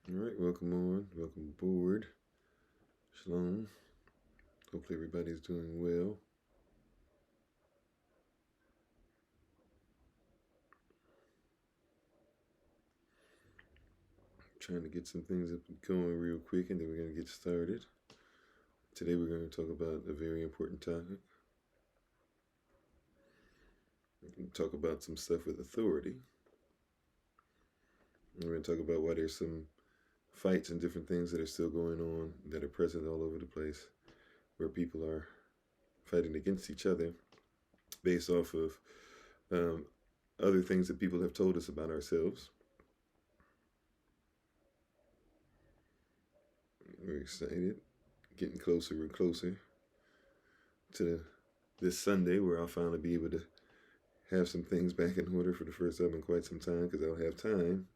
All right, welcome aboard. Shalom. Hopefully everybody's doing well. Trying to get some things up and going real quick, and then we're going to get started. Today we're going to talk about a very important topic. We're going to talk about some stuff with authority. We're going to talk about why there's some fights and different things that are still going on that are present all over the place, where people are fighting against each other based off of other things that people have told us about ourselves. We're excited, getting closer and closer to this Sunday where I'll finally be able to have some things back in order for the first time in quite some time, because I'll have time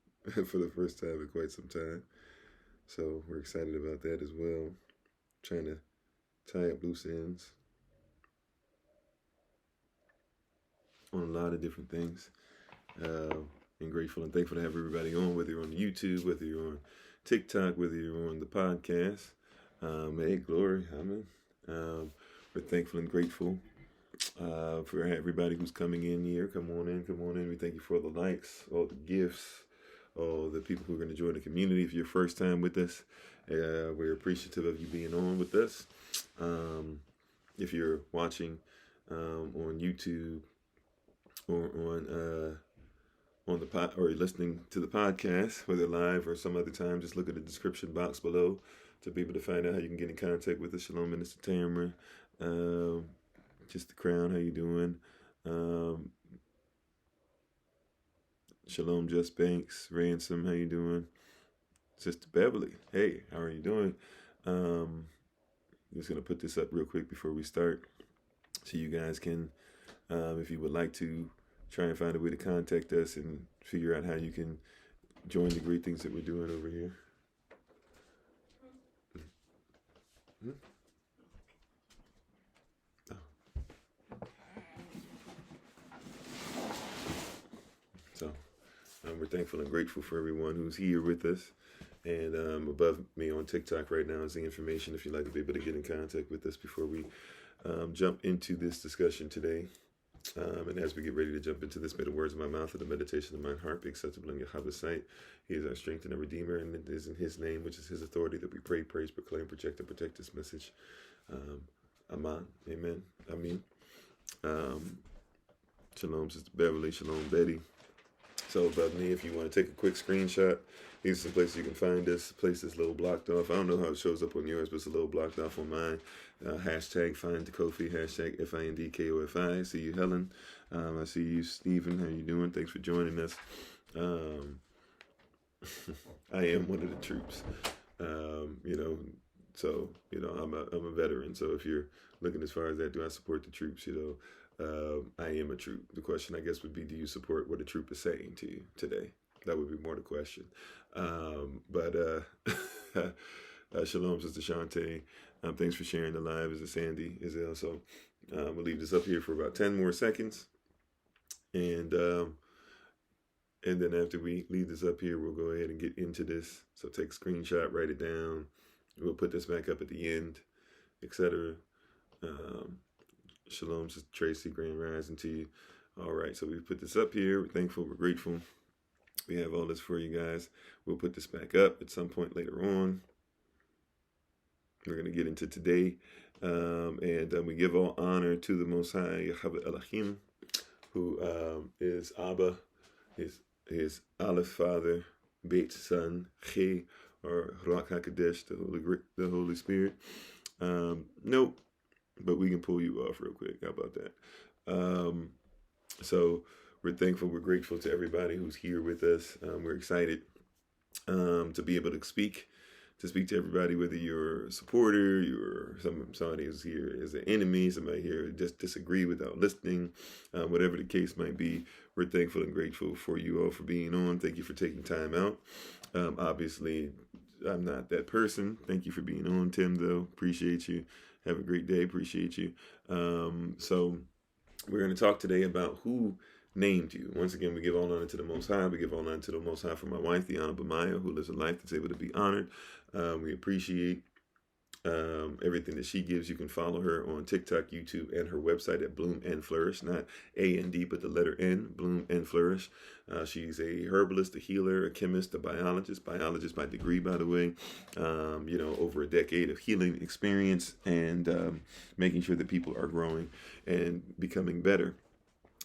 for the first time in quite some time. So we're excited about that as well. Trying to tie up loose ends on a lot of different things. And grateful and thankful to have everybody on, whether you're on YouTube, whether you're on TikTok, whether you're on the podcast. Hey, glory, amen. We're thankful and grateful for everybody who's coming in here. Come on in. We thank you for all the likes, all the gifts, all the people who are going to join the community. If you're first time with us, we're appreciative of you being on with us. If you're watching on YouTube or on the pod, or listening to the podcast, whether live or some other time, just look at the description box below to be able to find out how you can get in contact with us. Shalom, Minister Tamara. Just the Crown, how you doing? Shalom, Just Banks. Ransom, how you doing? Sister Beverly, hey, how are you doing? Just going to put this up real quick before we start, so you guys can, if you would like to, try and find a way to contact us and figure out how you can join the great things that we're doing over here. Mm-hmm. So we're thankful and grateful for everyone who's here with us. And above me on TikTok right now is the information if you'd like to be able to get in contact with us before we jump into this discussion today. And as we get ready to jump into this, may the words of my mouth and the meditation of my heart be acceptable in Yahweh's sight. He is our strength and our Redeemer, and it is in His name, which is His authority, that we pray, praise, proclaim, project, and protect this message. Amen. Amen. Amen. Shalom, Sister Beverly. Shalom, Betty. So above me, if you want to take a quick screenshot, these are some places you can find this. Place is a little blocked off. I don't know how it shows up on yours, but it's a little blocked off on mine. Hashtag FindKofi, hashtag FindKofi. I see you, Helen. I see you, Stephen. How you doing? Thanks for joining us. I am one of the troops. So I'm a veteran. So if you're looking as far as that, do I support the troops? I am a troop. The question, I guess, would be, do you support what a troop is saying to you today? That would be more the question. Shalom, Sister Shantae. Thanks for sharing the live. Is it Sandy? Is so? We'll leave this up here for about 10 more seconds. And then after we leave this up here, we'll go ahead and get into this. So take a screenshot, write it down. We'll put this back up at the end, etc. Shalom, Sister Tracy, Grand Rising to you. All right, so we put this up here. We're thankful, we're grateful. We have all this for you guys. We'll put this back up at some point later on. We're going to get into today. And we give all honor to the Most High, Yahweh Elohim, who is Abba, his Aleph Father, Beit Son, Che, or Ruach HaKodesh, the Holy Spirit. Nope. But we can pull you off real quick. How about that? So we're thankful. We're grateful to everybody who's here with us. We're excited to be able to speak to everybody, whether you're a supporter, you're somebody who's here as an enemy, somebody here just disagree without listening, whatever the case might be. We're thankful and grateful for you all for being on. Thank you for taking time out. Obviously, I'm not that person. Thank you for being on, Tim, though. Appreciate you. Have a great day. Appreciate you. So we're going to talk today about who named you. Once again, we give all honor to the Most High. We give all honor to the Most High for my wife, the Honorable Maya, who lives a life that's able to be honored. We appreciate everything that she gives. You can follow her on TikTok, YouTube, and her website at Bloom and Flourish, not A-N-D, but the letter N, Bloom and Flourish. She's a herbalist, a healer, a chemist, a biologist by degree, by the way. Over a decade of healing experience and making sure that people are growing and becoming better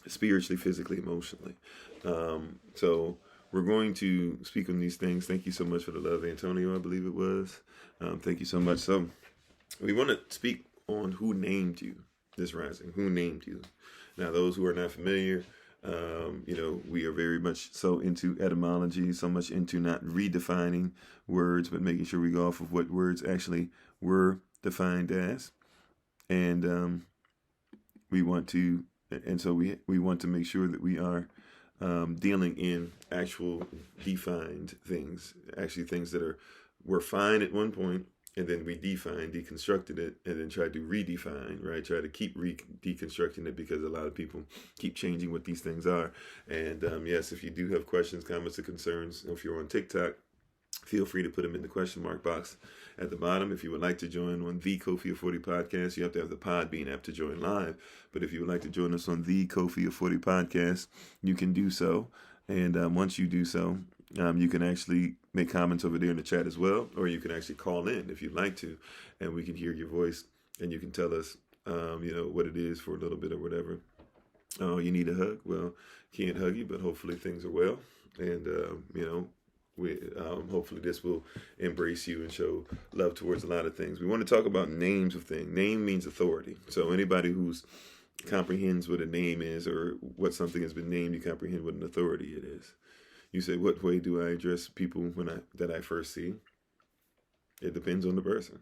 spiritually, physically, emotionally. So we're going to speak on these things. Thank you so much for the love, Antonio, I believe it was. Thank you so much. So we want to speak on who named you this rising. Who named you? Now, those who are not familiar, we are very much so into etymology, so much into not redefining words, but making sure we go off of what words actually were defined as. And we want to make sure that we are dealing in actual defined things, actually things that were fine at one point, and then we deconstructed it, and then tried to redefine, right? Try to keep deconstructing it, because a lot of people keep changing what these things are. And yes, if you do have questions, comments, or concerns, if you're on TikTok, feel free to put them in the question mark box at the bottom. If you would like to join on the Kofi of 40 podcast, you have to have the Podbean app to join live. But if you would like to join us on the Kofi of 40 podcast, you can do so. And once you do so, you can actually make comments over there in the chat as well, or you can actually call in if you'd like to, and we can hear your voice, and you can tell us, what it is for a little bit or whatever. Oh, you need a hug? Well, can't hug you, but hopefully things are well, and hopefully this will embrace you and show love towards a lot of things. We want to talk about names of things. Name means authority. So anybody who's comprehends what a name is, or what something has been named, you comprehend what an authority it is. You say, what way do I address people that I first see? It depends on the person.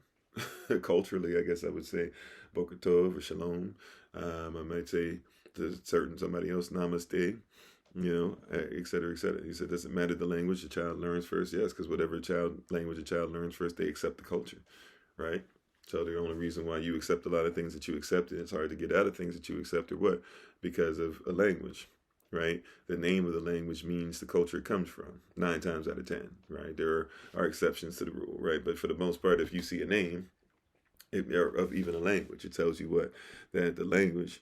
Culturally, I guess I would say Boker Tov or Shalom. I might say to somebody else, Namaste, et cetera, et cetera. He said, does it matter the language the child learns first? Yes, because whatever language a child learns first, they accept the culture, right? So the only reason why you accept a lot of things that you accepted, it's hard to get out of things that you accept, or what? Because of a language, right? The name of the language means the culture it comes from, 9 times out of 10, right? There are exceptions to the rule, right? But for the most part, if you see a name of even a language, it tells you what? That the language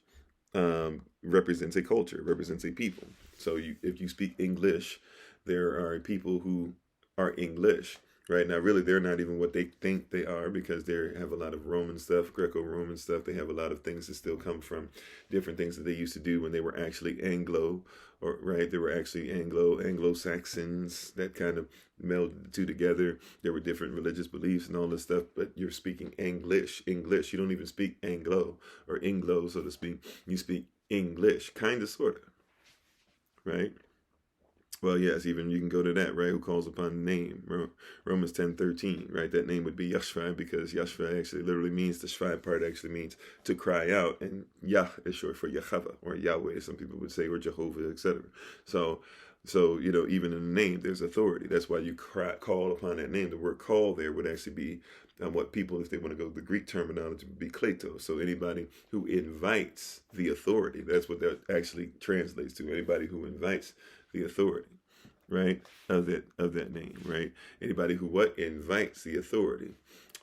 represents a culture, represents a people. So if you speak English, there are people who are English, right? Now, really, they're not even what they think they are, because they have a lot of Roman stuff, Greco-Roman stuff. They have a lot of things that still come from different things that they used to do when they were actually Anglo, right? They were actually Anglo-Saxons that kind of melded the two together. There were different religious beliefs and all this stuff, but you're speaking English. You don't even speak Anglo or Inglo, so to speak. You speak English, kind of, sort of, right? Well, yes, even you can go to that, right? Who calls upon the name? Romans 10:13, right? That name would be Yashva, because Yashva actually literally means, the Shva part actually means to cry out, and Yah is short for Yahweh, or Yahweh, some people would say, or Jehovah, etc. So even in the name, there's authority. That's why you call upon that name. The word call there would actually be what people, if they want to go to the Greek terminology, would be kletos. So anybody who invites the authority, that's what that actually translates to. Anybody who invites the authority, right, of that name, right? Anybody who invites the authority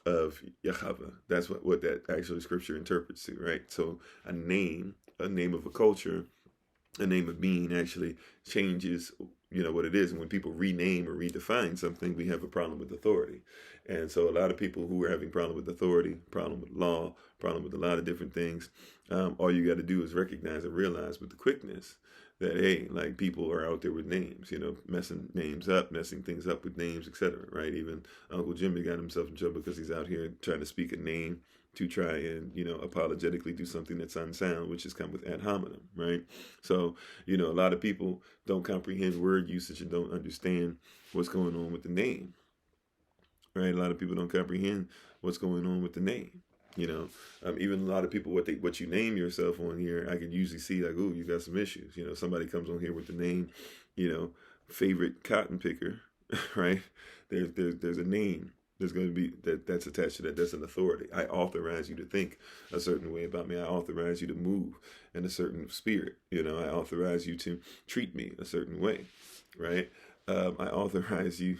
of Yahweh. That's what that actually scripture interprets to, right? So a name of a culture, a name of being actually changes, what it is. And when people rename or redefine something, we have a problem with authority. And so a lot of people who are having problem with authority, problem with law, problem with a lot of different things, all you got to do is recognize and realize with the quickness that, hey, like, people are out there with names, messing things up with names, etc., right? Even Uncle Jimmy got himself in trouble because he's out here trying to speak a name to try and, apologetically do something that's unsound, which has come with ad hominem, right? So, a lot of people don't comprehend word usage and don't understand what's going on with the name, right? A lot of people don't comprehend what's going on with the name. Even a lot of people, what you name yourself on here, I can usually see, like, ooh, you got some issues. Somebody comes on here with the name, favorite cotton picker, right? There's a name There's going to be that's attached to that. That's an authority. I authorize you to think a certain way about me. I authorize you to move in a certain spirit. You know, I authorize you to treat me a certain way, right? I authorize you.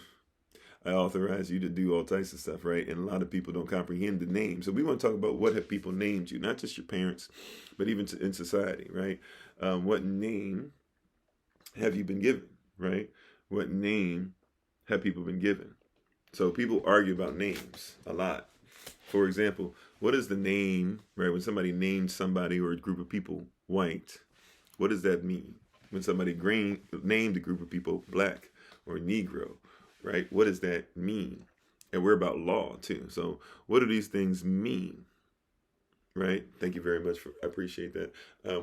I authorize you to do all types of stuff, right? And a lot of people don't comprehend the name. So we want to talk about what have people named you, not just your parents, but even in society, right? What name have you been given, right? What name have people been given? So people argue about names a lot. For example, what is the name, right? When somebody named somebody or a group of people white, what does that mean? When somebody named a group of people black or Negro, right? What does that mean? And we're about law too. So what do these things mean? Right? Thank you very much. I appreciate that.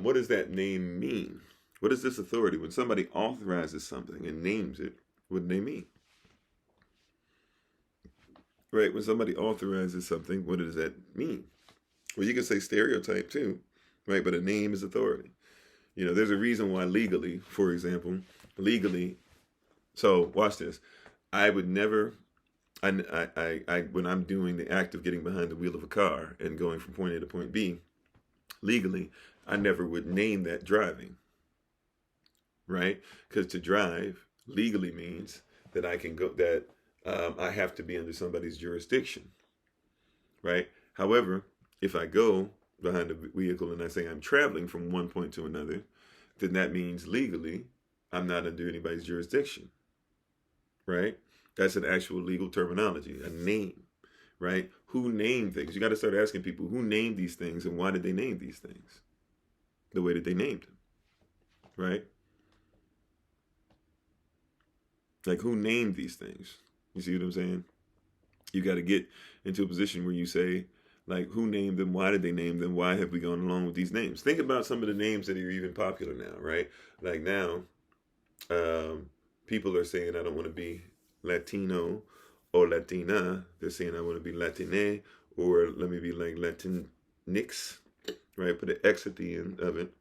What does that name mean? What is this authority? When somebody authorizes something and names it, what do they mean? Right? When somebody authorizes something, what does that mean? Well, you can say stereotype too, right? But a name is authority. You know, there's a reason why legally, for example, so watch this. I would never, when I'm doing the act of getting behind the wheel of a car and going from point A to point B, legally, I never would name that driving, right? Because to drive legally means that I can go, that I have to be under somebody's jurisdiction, right? However, if I go behind the vehicle and I say I'm traveling from one point to another, then that means legally I'm not under anybody's jurisdiction, right? That's an actual legal terminology, a name, right? Who named things? You got to start asking people who named these things and why did they name these things the way that they named them, right? Like who named these things? You see what I'm saying? You got to get into a position where you say, like, who named them? Why did they name them? Why have we gone along with these names? Think about some of the names that are even popular now, right? Like now, people are saying, I don't want to be Latino or Latina. They're saying, I want to be Latine, or let me be like Latinx, right? Put an X at the end of it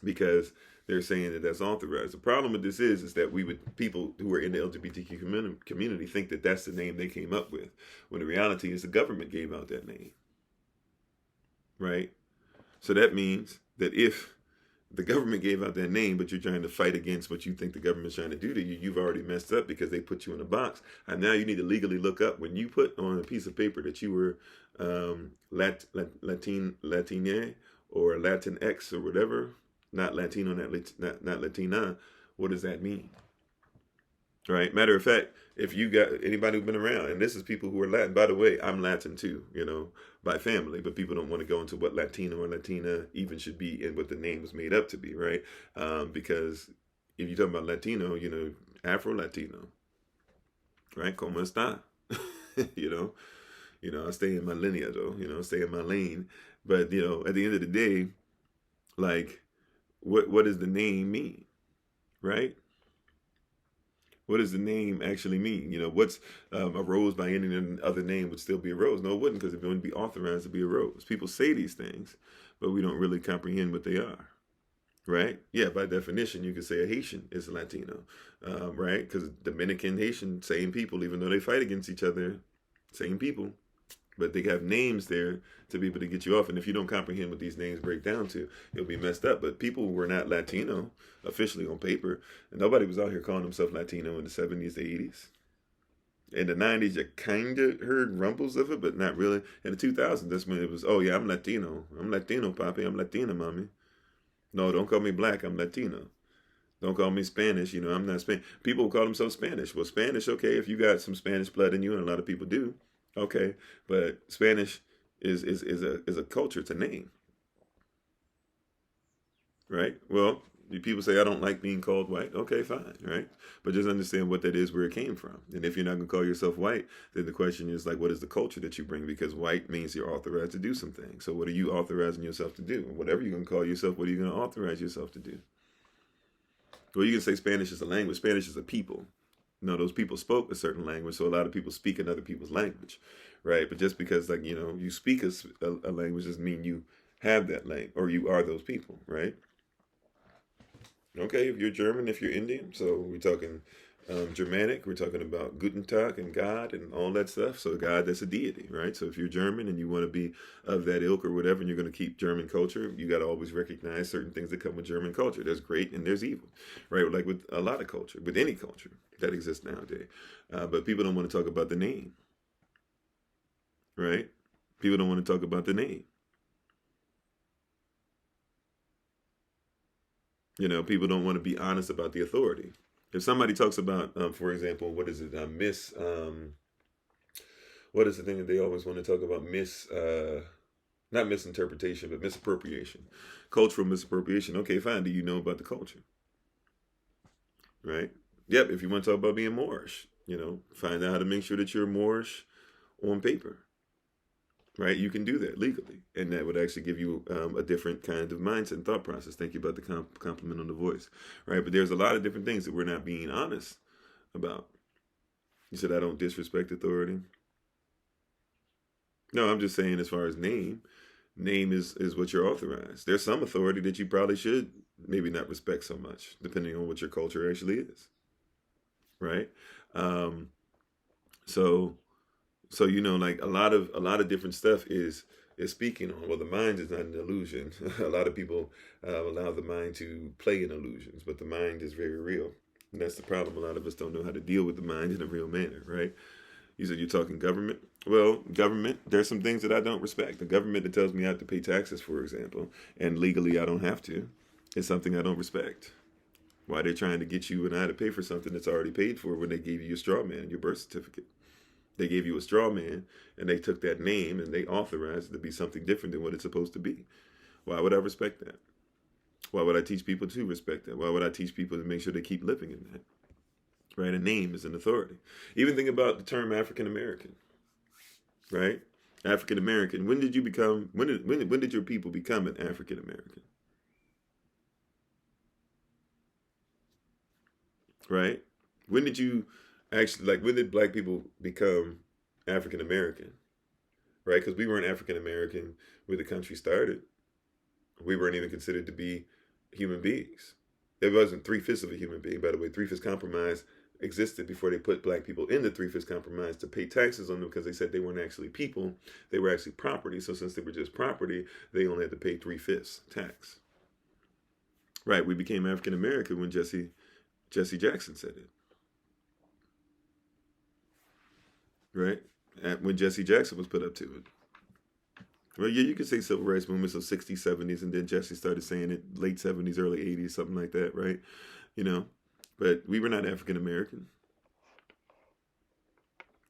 because they're saying that that's authorized. The problem with this is that people who are in the LGBTQ community think that that's the name they came up with, when the reality is the government gave out that name, right? So that means that if the government gave out that name, but you're trying to fight against what you think the government's trying to do to you, you've already messed up because they put you in a box. And now you need to legally look up when you put on a piece of paper that you were Latine or Latinx or whatever. Not Latino, not Latina. What does that mean? Right? Matter of fact, if you got anybody who's been around, and this is people who are Latin. By the way, I'm Latin too, you know, by family, but people don't want to go into what Latino or Latina even should be and what the name was made up to be, right? Because if you're talking about Latino, you know, Afro-Latino, right? Como está? you know, I stay in my lineage though, you know, stay in my lane. But, you know, at the end of the day, like, what does the name mean, right? What does the name actually mean? You know, what's a rose by any other name would still be a rose? No, it wouldn't, because it wouldn't be authorized to be a rose. People say these things, but we don't really comprehend what they are, right? Yeah, by definition, you could say a Haitian is a Latino, right? Because Dominican, Haitian, same people, even though they fight against each other, same people. But they have names there to be able to get you off. And if you don't comprehend what these names break down to, you'll be messed up. But people who were not Latino officially on paper, and nobody was out here calling themselves Latino in the 70s, 80s. In the 90s, you kind of heard rumbles of it, but not really. In the 2000s, that's when it was, oh yeah, I'm Latino. I'm Latino, papi. I'm Latina, mommy. No, don't call me black. I'm Latino. Don't call me Spanish. You know, I'm not Spanish. People call themselves Spanish. Well, Spanish, okay, if you got some Spanish blood in you, and a lot of people do. Okay, but Spanish is a culture, it's a name, right? Well, people say I don't like being called white. Okay, fine, right? But just understand what that is, where it came from. And if you're not gonna call yourself white, then the question is like, what is the culture that you bring? Because white means you're authorized to do something. So what are you authorizing yourself to do? Whatever you're gonna call yourself, what are you gonna authorize yourself to do? Well, you can say Spanish is a language. Spanish is a people. No, those people spoke a certain language, so a lot of people speak in other people's language, right? But just because, like, you know, you speak a language doesn't mean you have that language or you are those people, right? Okay, if you're German, if you're Indian, so we're talking Germanic, we're talking about Guten Tag and God and all that stuff. So God, that's a deity, right? So if you're German and you want to be of that ilk or whatever, and you're going to keep German culture, you got to always recognize certain things that come with German culture. There's great and there's evil, right? Like with a lot of culture, with any culture that exists nowadays. But people don't want to talk about the name, right? People don't want to talk about the name. People don't want to be honest about the authority. If somebody talks about, for example, what is it, what is the thing that they always want to talk about? Not misinterpretation, but misappropriation, cultural misappropriation. Okay, fine. Do you know about the culture? Right? Yep. If you want to talk about being Moorish, find out how to make sure that you're Moorish on paper. Right? You can do that legally, and that would actually give you a different kind of mindset and thought process. Thank you about the compliment on the voice, right? But there's a lot of different things that we're not being honest about. You said I don't disrespect authority. No, I'm just saying as far as name is what you're authorized. There's some authority that you probably should maybe not respect so much, depending on what your culture actually is, right? So like a lot of different stuff is speaking on. Well, the mind is not an illusion. A lot of people allow the mind to play in illusions, but the mind is very real. And that's the problem. A lot of us don't know how to deal with the mind in a real manner, right? You said you're talking government. Well, government, there's some things that I don't respect. The government that tells me I have to pay taxes, for example, and legally I don't have to, is something I don't respect. Why they're trying to get you and I to pay for something that's already paid for when they gave you your straw man, your birth certificate. They gave you a straw man, and they took that name and they authorized it to be something different than what it's supposed to be. Why would I respect that? Why would I teach people to respect that? Why would I teach people to make sure they keep living in that? Right? A name is an authority. Even think about the term African American. Right? African American. When did your people become an African American? Right? When did you actually, when did black people become African American? Right? Because we weren't African American when the country started. We weren't even considered to be human beings. It wasn't 3/5 of a human being. By the way, 3/5 compromise existed before they put black people in the 3/5 compromise to pay taxes on them, because they said they weren't actually people. They were actually property. So since they were just property, they only had to pay 3/5 tax. Right? We became African American when Jesse Jackson said it. Right? When Jesse Jackson was put up to it. Well, yeah, you could say civil rights movements of 60s, 70s, and then Jesse started saying it late 70s, early 80s, something like that, right? But we were not African American.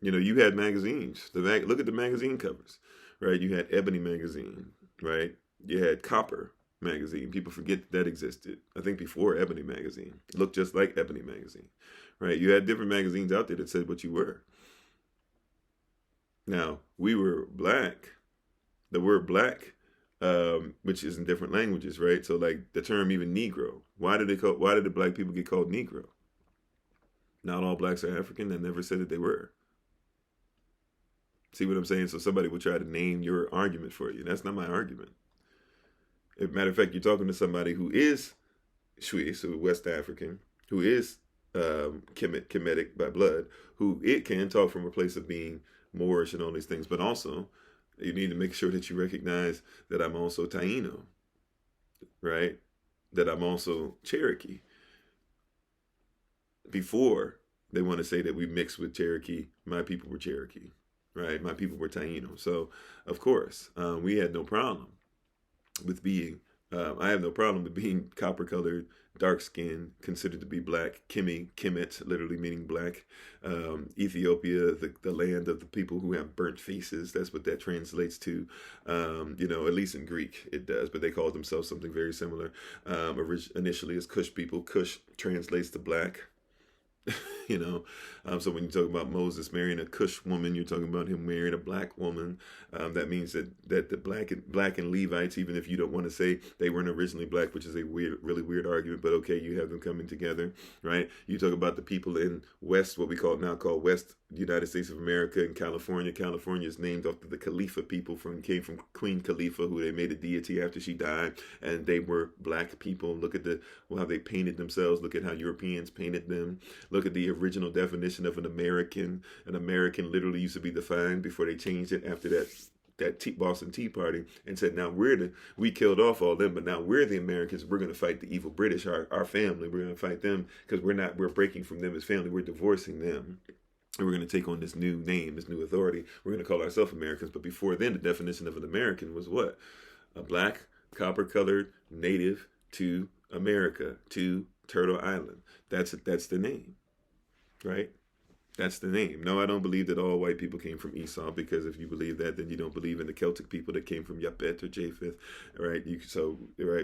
You had magazines. Look at the magazine covers, right? You had Ebony magazine, right? You had Copper magazine. People forget that existed. I think before Ebony magazine. It looked just like Ebony magazine, right? You had different magazines out there that said what you were. Now, we were black. The word black, which is in different languages, right? So like the term even Negro. Why did the black people get called Negro? Not all blacks are African. I never said that they were. See what I'm saying? So somebody would try to name your argument for you. That's not my argument. As a matter of fact, you're talking to somebody who is Shui, so West African, who is Kemetic by blood, who it can talk from a place of being Moorish and all these things, but also you need to make sure that you recognize that I'm also Taino, right? That I'm also Cherokee. Before they want to say that we mixed with Cherokee, my people were Cherokee, right? My people were Taino. So, of course, we had no problem with being, I have no problem with being copper-colored, dark-skinned, considered to be black. Kemet, literally meaning black. Ethiopia, the land of the people who have burnt faces. That's what that translates to. At least in Greek it does, but they called themselves something very similar. Initially as Cush people. Cush translates to black. So when you talk about Moses marrying a Cush woman, you're talking about him marrying a black woman. That means that the black and Levites, even if you don't want to say they weren't originally black, which is a really weird argument, but okay, you have them coming together, right? You talk about the people in West, what we now call West United States of America and California. California is named after the Khalifa people came from Queen Khalifa, who they made a deity after she died, and they were black people. Look at how they painted themselves. Look at how Europeans painted them. Look at the original definition of an American. An American literally used to be defined before they changed it after that Boston Tea Party, and said, now we killed off all them, but now we're the Americans. We're going to fight the evil British, our family. We're going to fight them because we're breaking from them as family. We're divorcing them. And we're going to take on this new name, this new authority. We're going to call ourselves Americans. But before then, the definition of an American was what? A black, copper-colored native to America, to Turtle Island. That's the name, right? That's the name. No, I don't believe that all white people came from Esau, because if you believe that, then you don't believe in the Celtic people that came from Japhet or Japheth, right?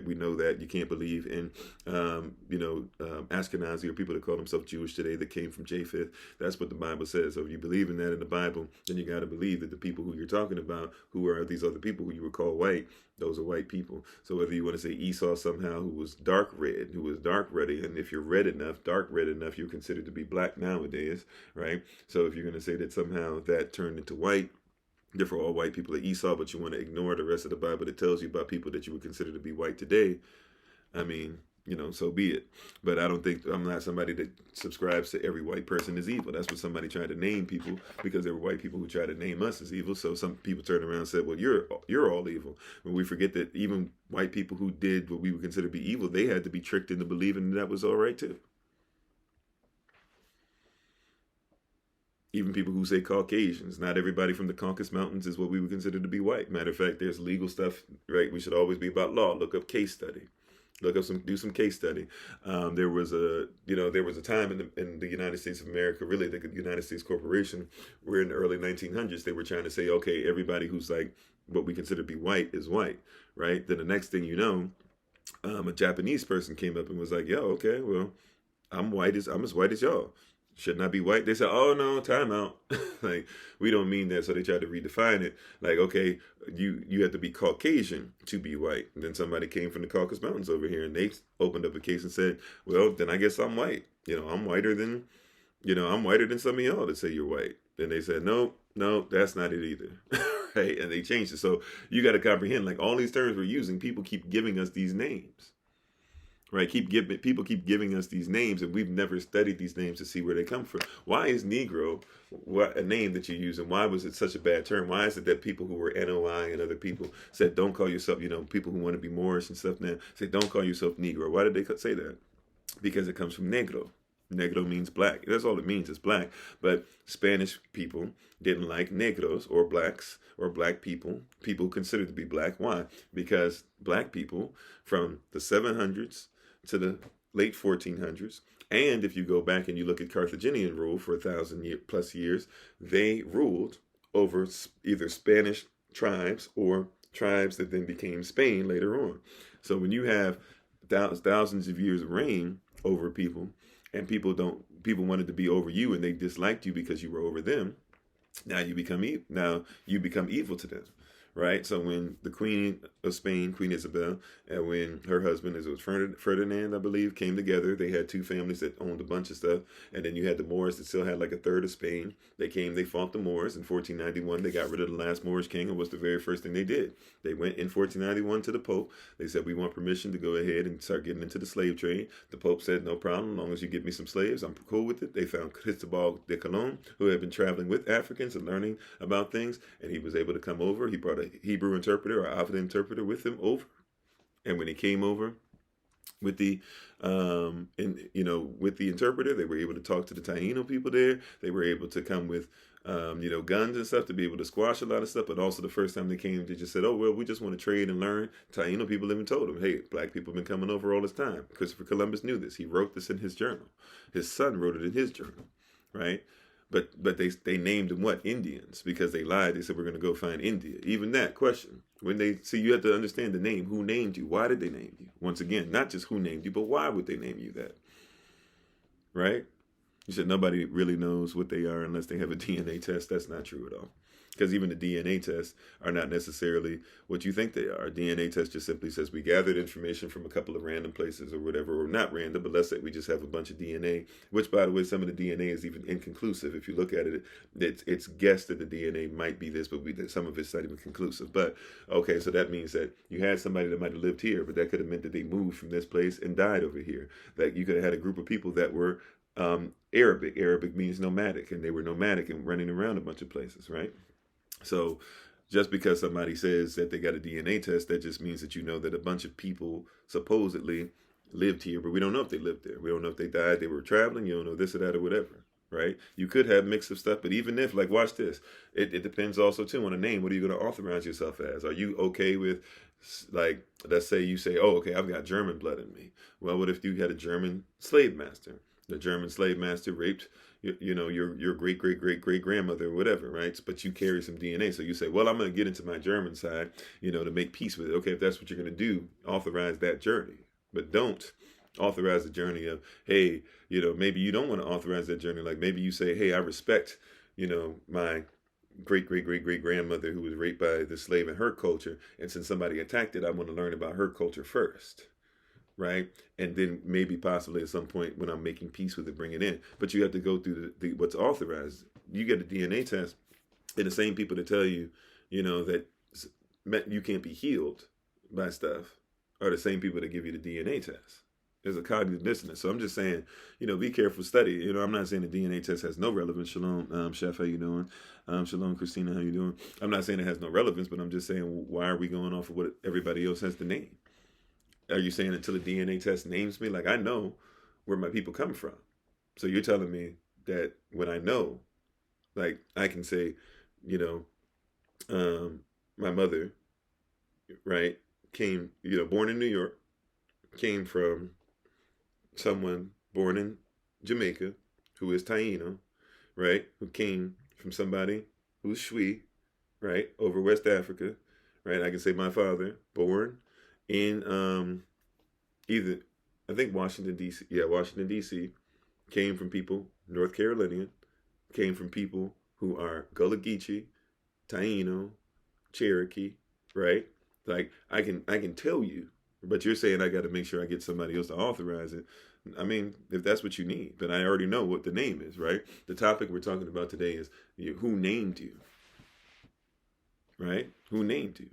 We know that. You can't believe in, Ashkenazi, or people that call themselves Jewish today, that came from Japheth. That's what the Bible says. So if you believe in that in the Bible, then you got to believe that the people who you're talking about, who are these other people who you would call white, those are white people. So whether you want to say Esau somehow, who was dark red, who was dark reddy, and if you're red enough, dark red enough, you're considered to be black nowadays, right? So if you're going to say that somehow that turned into white, therefore all white people are Esau, but you want to ignore the rest of the Bible that tells you about people that you would consider to be white today, I mean, so be it. But I'm not somebody that subscribes to every white person is evil. That's what somebody tried to name people, because there were white people who tried to name us as evil. So some people turned around and said, well, you're all evil. When we forget that even white people who did what we would consider to be evil, they had to be tricked into believing that was all right too. Even people who say Caucasians, not everybody from the Caucasus Mountains is what we would consider to be white. Matter of fact, there's legal stuff, right? We should always be about law. Look up case study. Do some case study. There was a time in the United States of America, really the United States Corporation, where in the early 1900s they were trying to say, okay, everybody who's like what we consider to be white is white, right? Then the next thing you know, a Japanese person came up and was like, yo, okay, well, I'm as white as y'all. Shouldn't I be white? They said, oh no, time out. Like, we don't mean that. So they tried to redefine it. Like, okay, you have to be Caucasian to be white. And then somebody came from the Caucasus Mountains over here, and they opened up a case and said, well, then I guess I'm white. I'm whiter than some of y'all that say you're white. And they said, no, that's not it either. Right? And they changed it. So you got to comprehend, like, all these terms we're using, people keep giving us these names. Right? People keep giving us these names, and we've never studied these names to see where they come from. Why is Negro a name that you use, and why was it such a bad term? Why is it that people who were NOI and other people said, don't call yourself, people who want to be Moorish and stuff now, say, don't call yourself Negro? Why did they say that? Because it comes from negro. Negro means black. That's all it means, is black. But Spanish people didn't like negros, or blacks, or black people considered to be black. Why? Because black people from the 700s to the late 1400s, and if you go back and you look at Carthaginian rule for 1,000 plus years, they ruled over either Spanish tribes or tribes that then became Spain later on. So when you have thousands of years of reign over people, and people wanted to be over you, and they disliked you because you were over them, now you become evil to them. Right? So when the Queen of Spain, Queen Isabel, and when her husband, as it was Ferdinand, I believe, came together, they had two families that owned a bunch of stuff. And then you had the Moors that still had like a third of Spain. They fought the Moors. In 1491, they got rid of the last Moorish king, and was the very first thing they did. They went in 1491 to the Pope. They said, we want permission to go ahead and start getting into the slave trade. The Pope said, no problem, as long as you give me some slaves, I'm cool with it. They found Cristobal de Colon, who had been traveling with Africans and learning about things, and he was able to come over. He brought a Hebrew interpreter, or Alpha interpreter, with him over. And when he came over with the interpreter, they were able to talk to the Taino people there. They were able to come with guns and stuff to be able to squash a lot of stuff. But also the first time they came, they just said, oh, well, we just want to trade and learn. Taino people even told them, hey, black people have been coming over all this time. Christopher Columbus knew this. He wrote this in his journal. His son wrote it in his journal, right? But they named them what? Indians, because they lied. They said, we're going to go find India. Even that question, you have to understand the name. Who named you? Why did they name you? Once again, not just who named you, but why would they name you that? Right? You said nobody really knows what they are unless they have a DNA test. That's not true at all. Because even the DNA tests are not necessarily what you think they are. A DNA test just simply says we gathered information from a couple of random places or whatever, or not random, but let's say we just have a bunch of DNA, which, by the way, some of the DNA is even inconclusive. If you look at it, it's guessed that the DNA might be this, but some of it's not even conclusive. But, okay, so that means that you had somebody that might have lived here, but that could have meant that they moved from this place and died over here. That you could have had a group of people that were Arabic. Arabic means nomadic, and they were nomadic and running around a bunch of places, right? So just because somebody says that they got a DNA test, that just means that you know that a bunch of people supposedly lived here, but we don't know if they lived there. We don't know if they died, they were traveling, you don't know this or that or whatever, right? You could have mix of stuff, but even if, like, watch this, it depends also too on a name. What are you going to authorize yourself as? Are you okay with, like, let's say you say, oh, okay, I've got German blood in me. Well, what if you had a German slave master? The German slave master raped your great grandmother or whatever, right? But you carry some DNA. So you say, well, I'm going to get into my German side, to make peace with it. Okay, if that's what you're going to do, authorize that journey. But don't authorize the journey of, hey, maybe you don't want to authorize that journey. Like maybe you say, hey, I respect, my great grandmother who was raped by the slave in her culture. And since somebody attacked it, I want to learn about her culture first. Right, and then maybe possibly at some point when I'm making peace with it, bring it in. But you have to go through the what's authorized. You get a DNA test, and the same people that tell you, that you can't be healed by stuff are the same people that give you the DNA test. There's a cognitive dissonance. So I'm just saying, be careful, study. I'm not saying the DNA test has no relevance. Shalom, Chef, how you doing? Shalom, Christina, how you doing? I'm not saying it has no relevance, but I'm just saying, why are we going off of what everybody else has to name? Are you saying until a DNA test names me? Like, I know where my people come from. So you're telling me that when I know, like, I can say, my mother, right, came, born in New York, came from someone born in Jamaica who is Taino, right, who came from somebody who's Shwi, right, over West Africa, right? I can say my father, born in either, I think Washington, D.C. Yeah, Washington, D.C. came from people, North Carolinian, came from people who are Gullah Geechee, Taino, Cherokee, right? Like, I can tell you, but you're saying I got to make sure I get somebody else to authorize it. I mean, if that's what you need, but I already know what the name is, right? The topic we're talking about today is who named you, right? Who named you?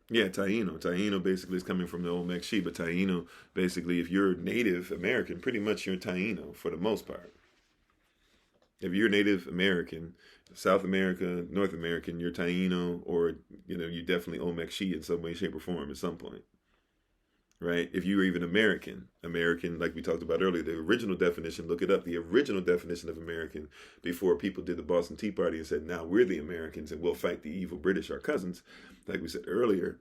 Yeah, Taino. Taino basically is coming from the old Mexique, but Taino, basically, if you're Native American, pretty much you're Taino for the most part. If you're Native American, South America, North American, you're Taino, or, you definitely own Mexique in some way, shape, or form at some point. Right? If you're even American, like we talked about earlier, the original definition, look it up, the original definition of American before people did the Boston Tea Party and said, now we're the Americans and we'll fight the evil British, our cousins. Like we said earlier,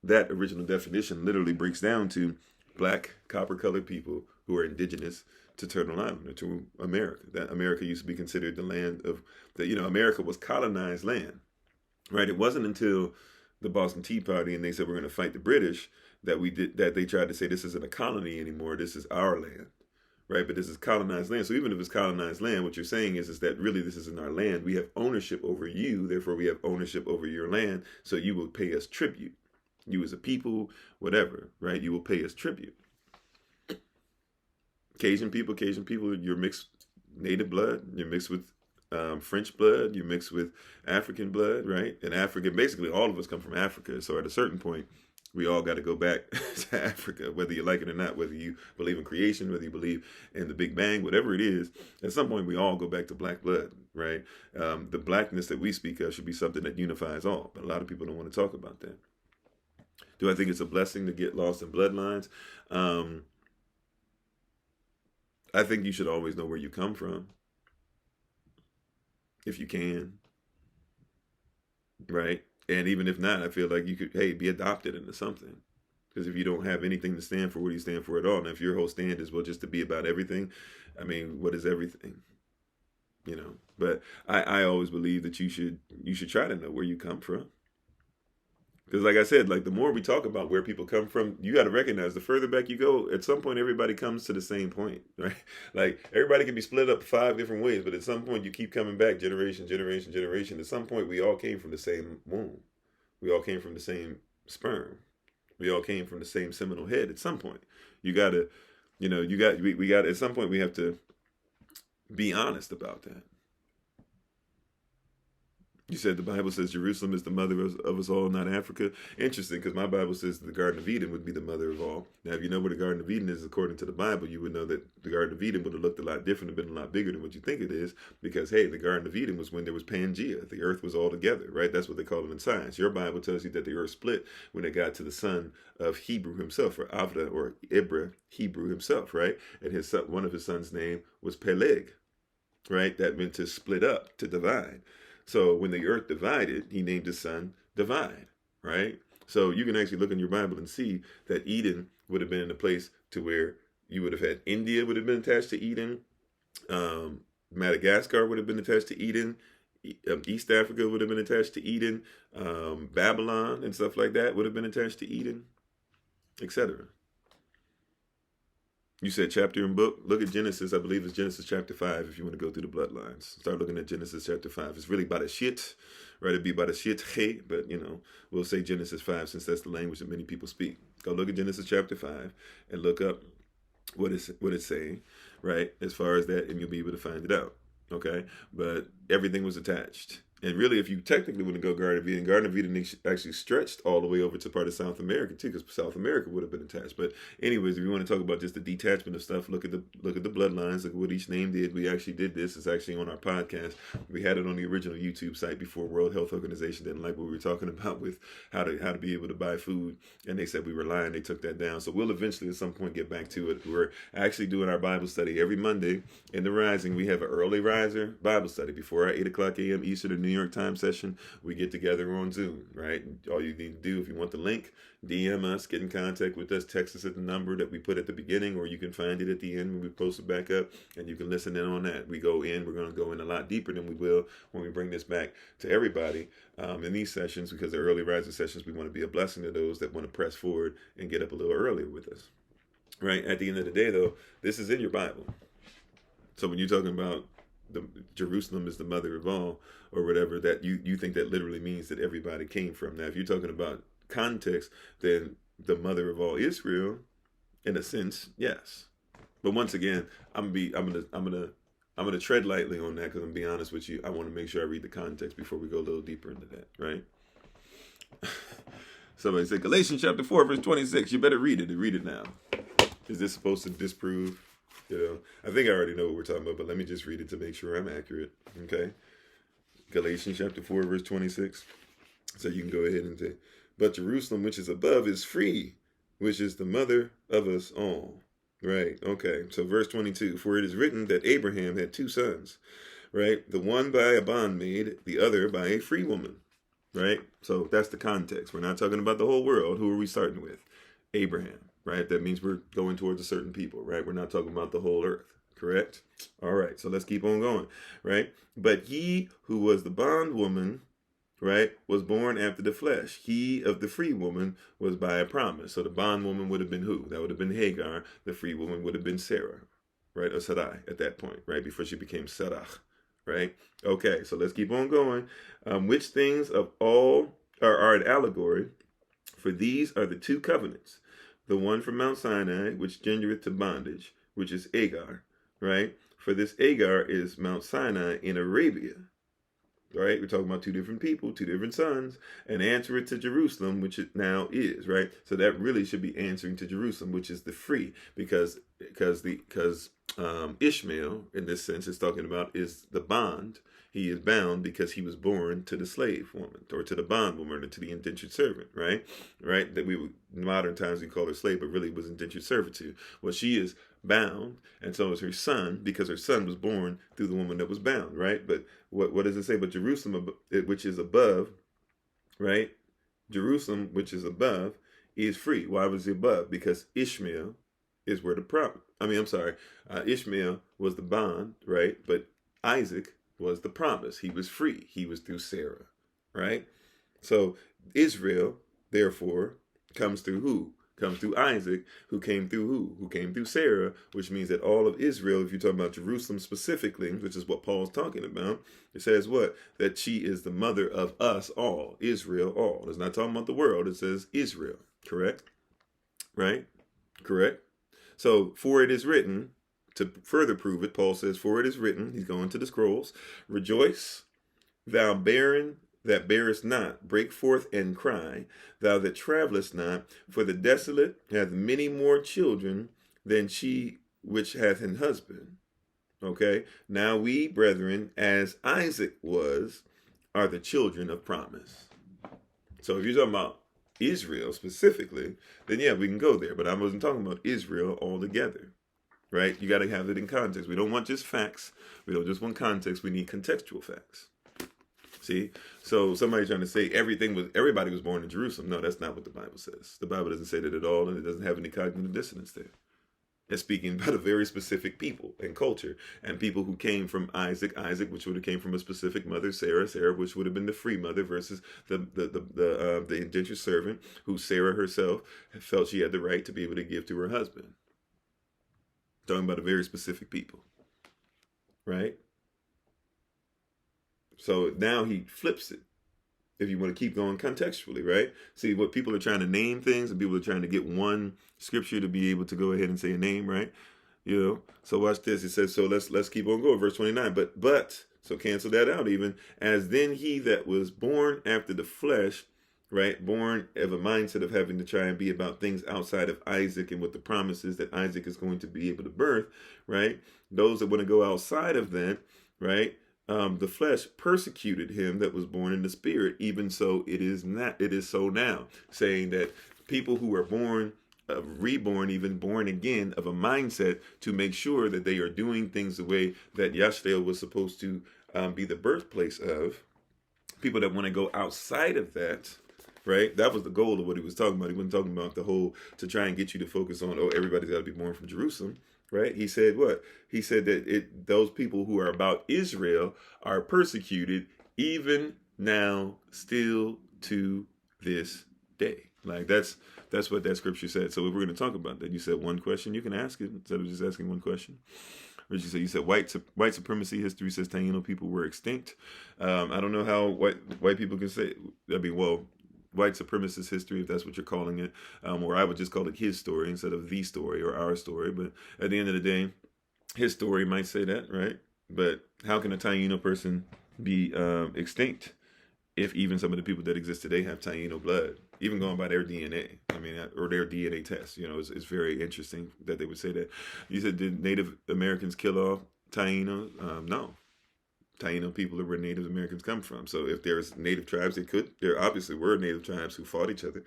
that original definition literally breaks down to black, copper-colored people who are indigenous to Turtle Island or to America. That America used to be considered the land of, America was colonized land, right? It wasn't until the Boston Tea Party and they said we're going to fight the British that they tried to say this isn't a colony anymore, this is our land, right? But this is colonized land. So even if it's colonized land, what you're saying is that really this isn't our land. We have ownership over you, therefore we have ownership over your land, so you will pay us tribute. You as a people, whatever, right? You will pay us tribute. Cajun people, you're mixed native blood, you're mixed with French blood, you're mixed with African blood, right? And African, basically all of us come from Africa. So at a certain point, we all got to go back to Africa, whether you like it or not, whether you believe in creation, whether you believe in the Big Bang, whatever it is. At some point, we all go back to black blood, right? The blackness that we speak of should be something that unifies all. But a lot of people don't want to talk about that. Do I think it's a blessing to get lost in bloodlines? I think you should always know where you come from, if you can, right? And even if not, I feel like you could, be adopted into something. Because if you don't have anything to stand for, what do you stand for at all? And if your whole stand is, well, just to be about everything, I mean, what is everything? But I always believe that you should try to know where you come from. Because like I said, like the more we talk about where people come from, you got to recognize the further back you go, at some point everybody comes to the same point, right? Like everybody can be split up 5 different ways, but at some point you keep coming back, generation, generation, generation. At some point we all came from the same womb. We all came from the same sperm. We all came from the same seminal head. At some point, you got to, we got, at some point we have to be honest about that. You said the Bible says Jerusalem is the mother of us all, not Africa. Interesting, because my Bible says the Garden of Eden would be the mother of all. Now, if you know where the Garden of Eden is, according to the Bible, you would know that the Garden of Eden would have looked a lot different and been a lot bigger than what you think it is. Because, hey, the Garden of Eden was when there was Pangea. The earth was all together, right? That's what they call it in science. Your Bible tells you that the earth split when it got to the son of Hebrew himself, or Avda, or Ibra, Hebrew himself, right? And his son, one of his sons' name was Peleg, right? That meant to split up, to divide. So when the earth divided, he named his son Divide, right? So you can actually look in your Bible and see that Eden would have been in a place to where you would have had India would have been attached to Eden. Madagascar would have been attached to Eden. East Africa would have been attached to Eden. Babylon and stuff like that would have been attached to Eden, etc. You said chapter and book. Look at Genesis. I believe it's Genesis chapter 5 if you want to go through the bloodlines. Start looking at Genesis chapter 5. It's really about a shit, right? It'd be about a shit, hey, but we'll say Genesis 5 since that's the language that many people speak. Go look at Genesis chapter 5 and look up what it's saying, right? As far as that, and you'll be able to find it out, okay? But everything was attached. And really, if you technically want to go Garden of Eden actually stretched all the way over to part of South America too, because South America would have been attached. But anyways, if you want to talk about just the detachment of stuff, look at the bloodlines, look at what each name did. We actually did this. It's actually on our podcast. We had it on the original YouTube site before World Health Organization didn't like what we were talking about with how to be able to buy food, and they said we were lying. They took that down. So we'll eventually at some point get back to it. We're actually doing our Bible study every Monday in the Rising. We have an early riser Bible study before our 8:00 a.m. Eastern or New York time session. We get together on Zoom, right? All you need to do, if you want the link, DM us, get in contact with us, text us at the number that we put at the beginning, or you can find it at the end when we post it back up, and you can listen in on that. We're going to go in a lot deeper than we will when we bring this back to everybody in these sessions, because the early rising sessions, we want to be a blessing to those that want to press forward and get up a little earlier with us, right? At the end of the day, though, this is in your Bible. So when you're talking about Jerusalem is the mother of all, or whatever, that you think that literally means that everybody came from. Now, if you're talking about context, then the mother of all Israel, in a sense, yes. But once again, I'm gonna tread lightly on that, because I'm gonna be honest with you. I want to make sure I read the context before we go a little deeper into that, right? Somebody said Galatians chapter 4 verse 26. You better read it and read it now. Is this supposed to disprove? I think I already know what we're talking about, but let me just read it to make sure I'm accurate. Okay. Galatians chapter 4, verse 26. So you can go ahead and say, but Jerusalem, which is above, is free, which is the mother of us all. Right. Okay. So verse 22, for it is written that Abraham had 2 sons, right? The one by a bondmaid, the other by a free woman. Right. So that's the context. We're not talking about the whole world. Who are we starting with? Abraham. Right? That means we're going towards a certain people, right? We're not talking about the whole earth, correct? All right, so let's keep on going, right? But he who was the bondwoman, right, was born after the flesh. He of the free woman was by a promise. So the bondwoman would have been who? That would have been Hagar. The free woman would have been Sarah, right? Or Sarai at that point, right? Before she became Sarah, right? Okay, so let's keep on going. Which things of all are an allegory? For these are the 2 covenants. The one from Mount Sinai, which gendereth to bondage, which is Agar, right? For this Agar is Mount Sinai in Arabia, right? We're talking about 2 different people, 2 different sons, and answereth to Jerusalem, which it now is, right? So that really should be answering to Jerusalem, which is the free, because Ishmael, in this sense, is talking about is the bond. He is bound because he was born to the slave woman, or to the bondwoman, or to the indentured servant, right? Right? That we would, in modern times, we call her slave, but really was indentured servitude. Well, she is bound, and so is her son, because her son was born through the woman that was bound, right? But what does it say? But Jerusalem, which is above, right? Jerusalem, which is above, is free. Why was it above? Because Ishmael is where the problem. Ishmael was the bond, right? But Isaac was the promise. He was free. He was through Sarah, right? So Israel therefore, comes through who? Comes through Isaac, who came through who? Who came through Sarah, which means that all of Israel, if you're talking about Jerusalem specifically, which is what Paul's talking about, it says what? That she is the mother of us all, Israel all. It's not talking about the world, it says Israel, correct? Right? Correct? So, for it is written, to further prove it, Paul says, for it is written, he's going to the scrolls, rejoice, thou barren that bearest not, break forth and cry, thou that travellest not, for the desolate hath many more children than she which hath an husband. Okay, now we, brethren, as Isaac was, are the children of promise. So if you're talking about Israel specifically, then yeah, we can go there. But I wasn't talking about Israel altogether, right? You got to have it in context. We don't want just facts. We don't just want context. We need contextual facts. See, so somebody trying to say everybody was born in Jerusalem. No, that's not what the Bible says. The Bible doesn't say that at all, and it doesn't have any cognitive dissonance there. It's speaking about a very specific people and culture, and people who came from Isaac, which would have came from a specific mother, Sarah, which would have been the free mother, versus the indentured servant, who Sarah herself felt she had the right to be able to give to her husband. Talking about a very specific people, right? So now he flips it, if you want to keep going contextually, right? See, what people are trying to name things, and people are trying to get one scripture to be able to go ahead and say a name, right? You know, so watch this. It says, so let's keep on going. Verse 29, but, so cancel that out even. As then he that was born after the flesh, right? Born of a mindset of having to try and be about things outside of Isaac and what the promises that Isaac is going to be able to birth, right? Those that want to go outside of that, right? The flesh persecuted him that was born in the spirit. Even so, it is so now, saying that people who are born, reborn, even born again, of a mindset to make sure that they are doing things the way that Yashtel was supposed to be the birthplace of. People that want to go outside of that, right? That was the goal of what he was talking about. He wasn't talking about the whole to try and get you to focus on, oh, everybody's got to be born from Jerusalem. Right? He said what? He said that those people who are about Israel are persecuted even now, still to this day. Like that's what that scripture said. So if we're going to talk about that, you said one question, you can ask it instead of just asking one question. Or you said white supremacy history says Taino people were extinct. I don't know how white people can say. I mean, well, white supremacist history, if that's what you're calling it, or I would just call it his story instead of the story or our story. But at the end of the day, his story might say that, right? But how can a Taino person be extinct if even some of the people that exist today have Taino blood, even going by their DNA? I mean, or their DNA test. You know, it's very interesting that they would say that. You said, did Native Americans kill off Taino? No. Taino people are where Native Americans come from. So if there's Native tribes, there obviously were Native tribes who fought each other.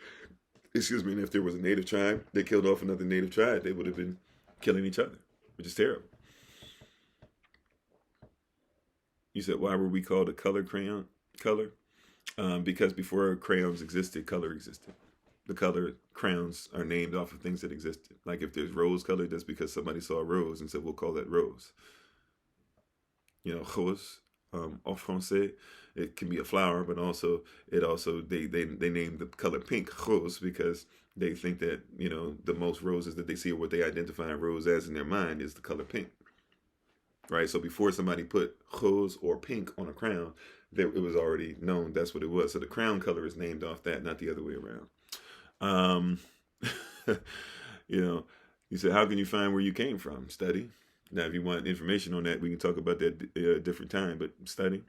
Excuse me, and if there was a Native tribe that killed off another Native tribe, they would have been killing each other, which is terrible. You said, why were we called a color crayon? Color? Because before crayons existed, color existed. The color crayons are named off of things that existed. Like if there's rose color, that's because somebody saw a rose and said, we'll call that rose. You know, rose, en français, it can be a flower, but also they name the color pink rose because they think that, you know, the most roses that they see or what they identify a rose as in their mind is the color pink, right? So before somebody put rose or pink on a crown, it was already known that's what it was. So the crown color is named off that, not the other way around. You know, you said, how can you find where you came from? Study. Now, if you want information on that, we can talk about that at a different time, but study.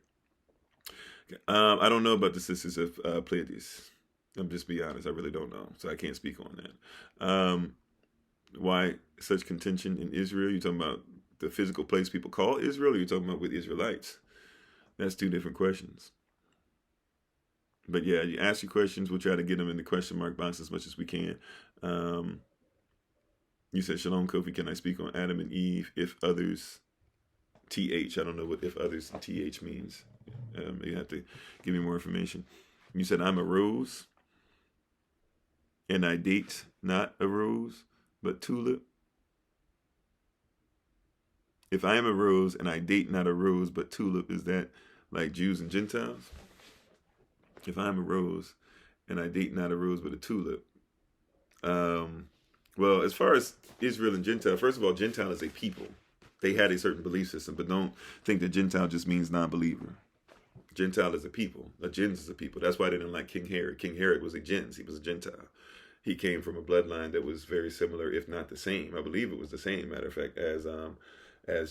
I don't know about the sisters of Pleiades. I'm just be honest. I really don't know. So I can't speak on that. Why such contention in Israel? You're talking about the physical place people call Israel, or you're talking about with Israelites? That's two different questions. But yeah, you ask your questions. We'll try to get them in the question mark box as much as we can. You said, Shalom, Kofi, can I speak on Adam and Eve if others, TH? I don't know what if others TH means. You have to give me more information. You said, I'm a rose, and I date not a rose, but tulip. If I am a rose, and I date not a rose, but tulip, is that like Jews and Gentiles? If I'm a rose, and I date not a rose but a tulip. Well, as far as Israel and Gentile, first of all, Gentile is a people. They had a certain belief system, but don't think that Gentile just means non-believer. Gentile is a people. A gens is a people. That's why they didn't like King Herod. King Herod was a gens. He was a Gentile. He came from a bloodline that was very similar, if not the same. I believe it was the same, matter of fact, as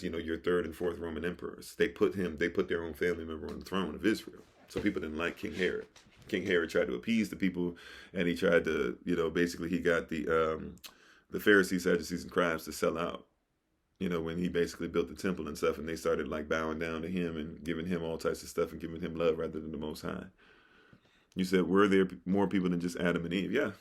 your third and fourth Roman emperors. They put their own family member on the throne of Israel. So people didn't like King Herod. King Herod tried to appease the people, and he tried to, basically he got the Pharisees, Sadducees, and scribes to sell out. When he basically built the temple and stuff, and they started like bowing down to him and giving him all types of stuff and giving him love rather than the Most High. You said, were there more people than just Adam and Eve? Yeah.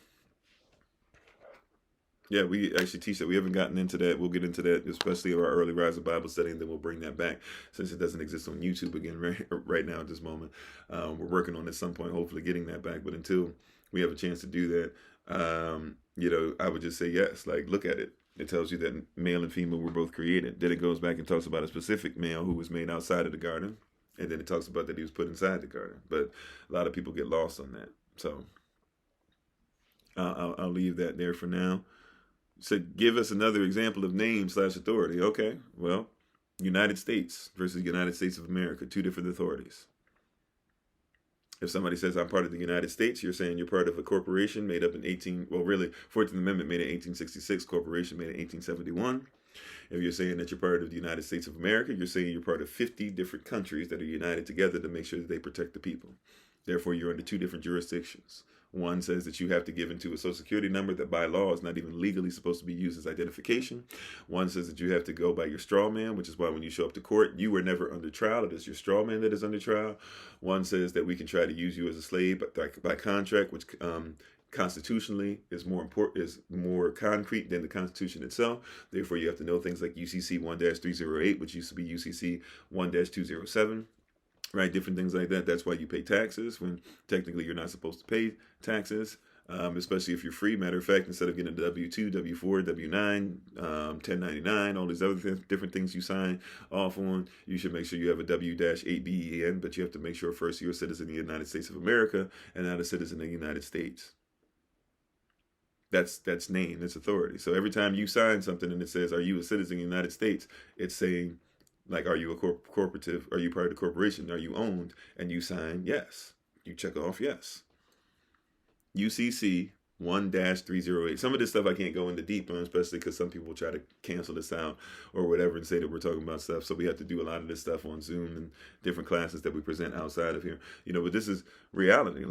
Yeah, we actually teach that. We haven't gotten into that. We'll get into that, especially our early rise of Bible study, and then we'll bring that back since it doesn't exist on YouTube again right now at this moment. We're working on at some point, hopefully getting that back. But until we have a chance to do that, I would just say yes. Like, look at it. It tells you that male and female were both created. Then it goes back and talks about a specific male who was made outside of the garden. And then it talks about that he was put inside the garden. But a lot of people get lost on that. So I'll leave that there for now. So give us another example of name/authority. Okay, well, United States versus United States of America, two different authorities. If somebody says, I'm part of the United States, you're saying you're part of a corporation made up in 14th Amendment made in 1866, corporation made in 1871. If you're saying that you're part of the United States of America, you're saying you're part of 50 different countries that are united together to make sure that they protect the people. Therefore, you're under two different jurisdictions. One says that you have to give into a social security number that by law is not even legally supposed to be used as identification. One says that you have to go by your straw man, which is why when you show up to court, you were never under trial. It is your straw man that is under trial. One says that we can try to use you as a slave by contract, which constitutionally is more concrete than the Constitution itself. Therefore, you have to know things like UCC 1-308, which used to be UCC 1-207. Right, different things like that. That's why you pay taxes when technically you're not supposed to pay taxes, especially if you're free. Matter of fact, instead of getting a W-2, W-4, W-9, 1099, all these other different things you sign off on, you should make sure you have a W-8BEN, but you have to make sure first you're a citizen of the United States of America and not a citizen of the United States. That's name, that's authority. So every time you sign something and it says, are you a citizen of the United States? It's saying, like, are you a corporative? Are you part of the corporation? Are you owned? And you sign yes. You check off yes. UCC 1-308. Some of this stuff I can't go into deep on, especially because some people try to cancel this out or whatever and say that we're talking about stuff. So we have to do a lot of this stuff on Zoom and different classes that we present outside of here. But this is reality.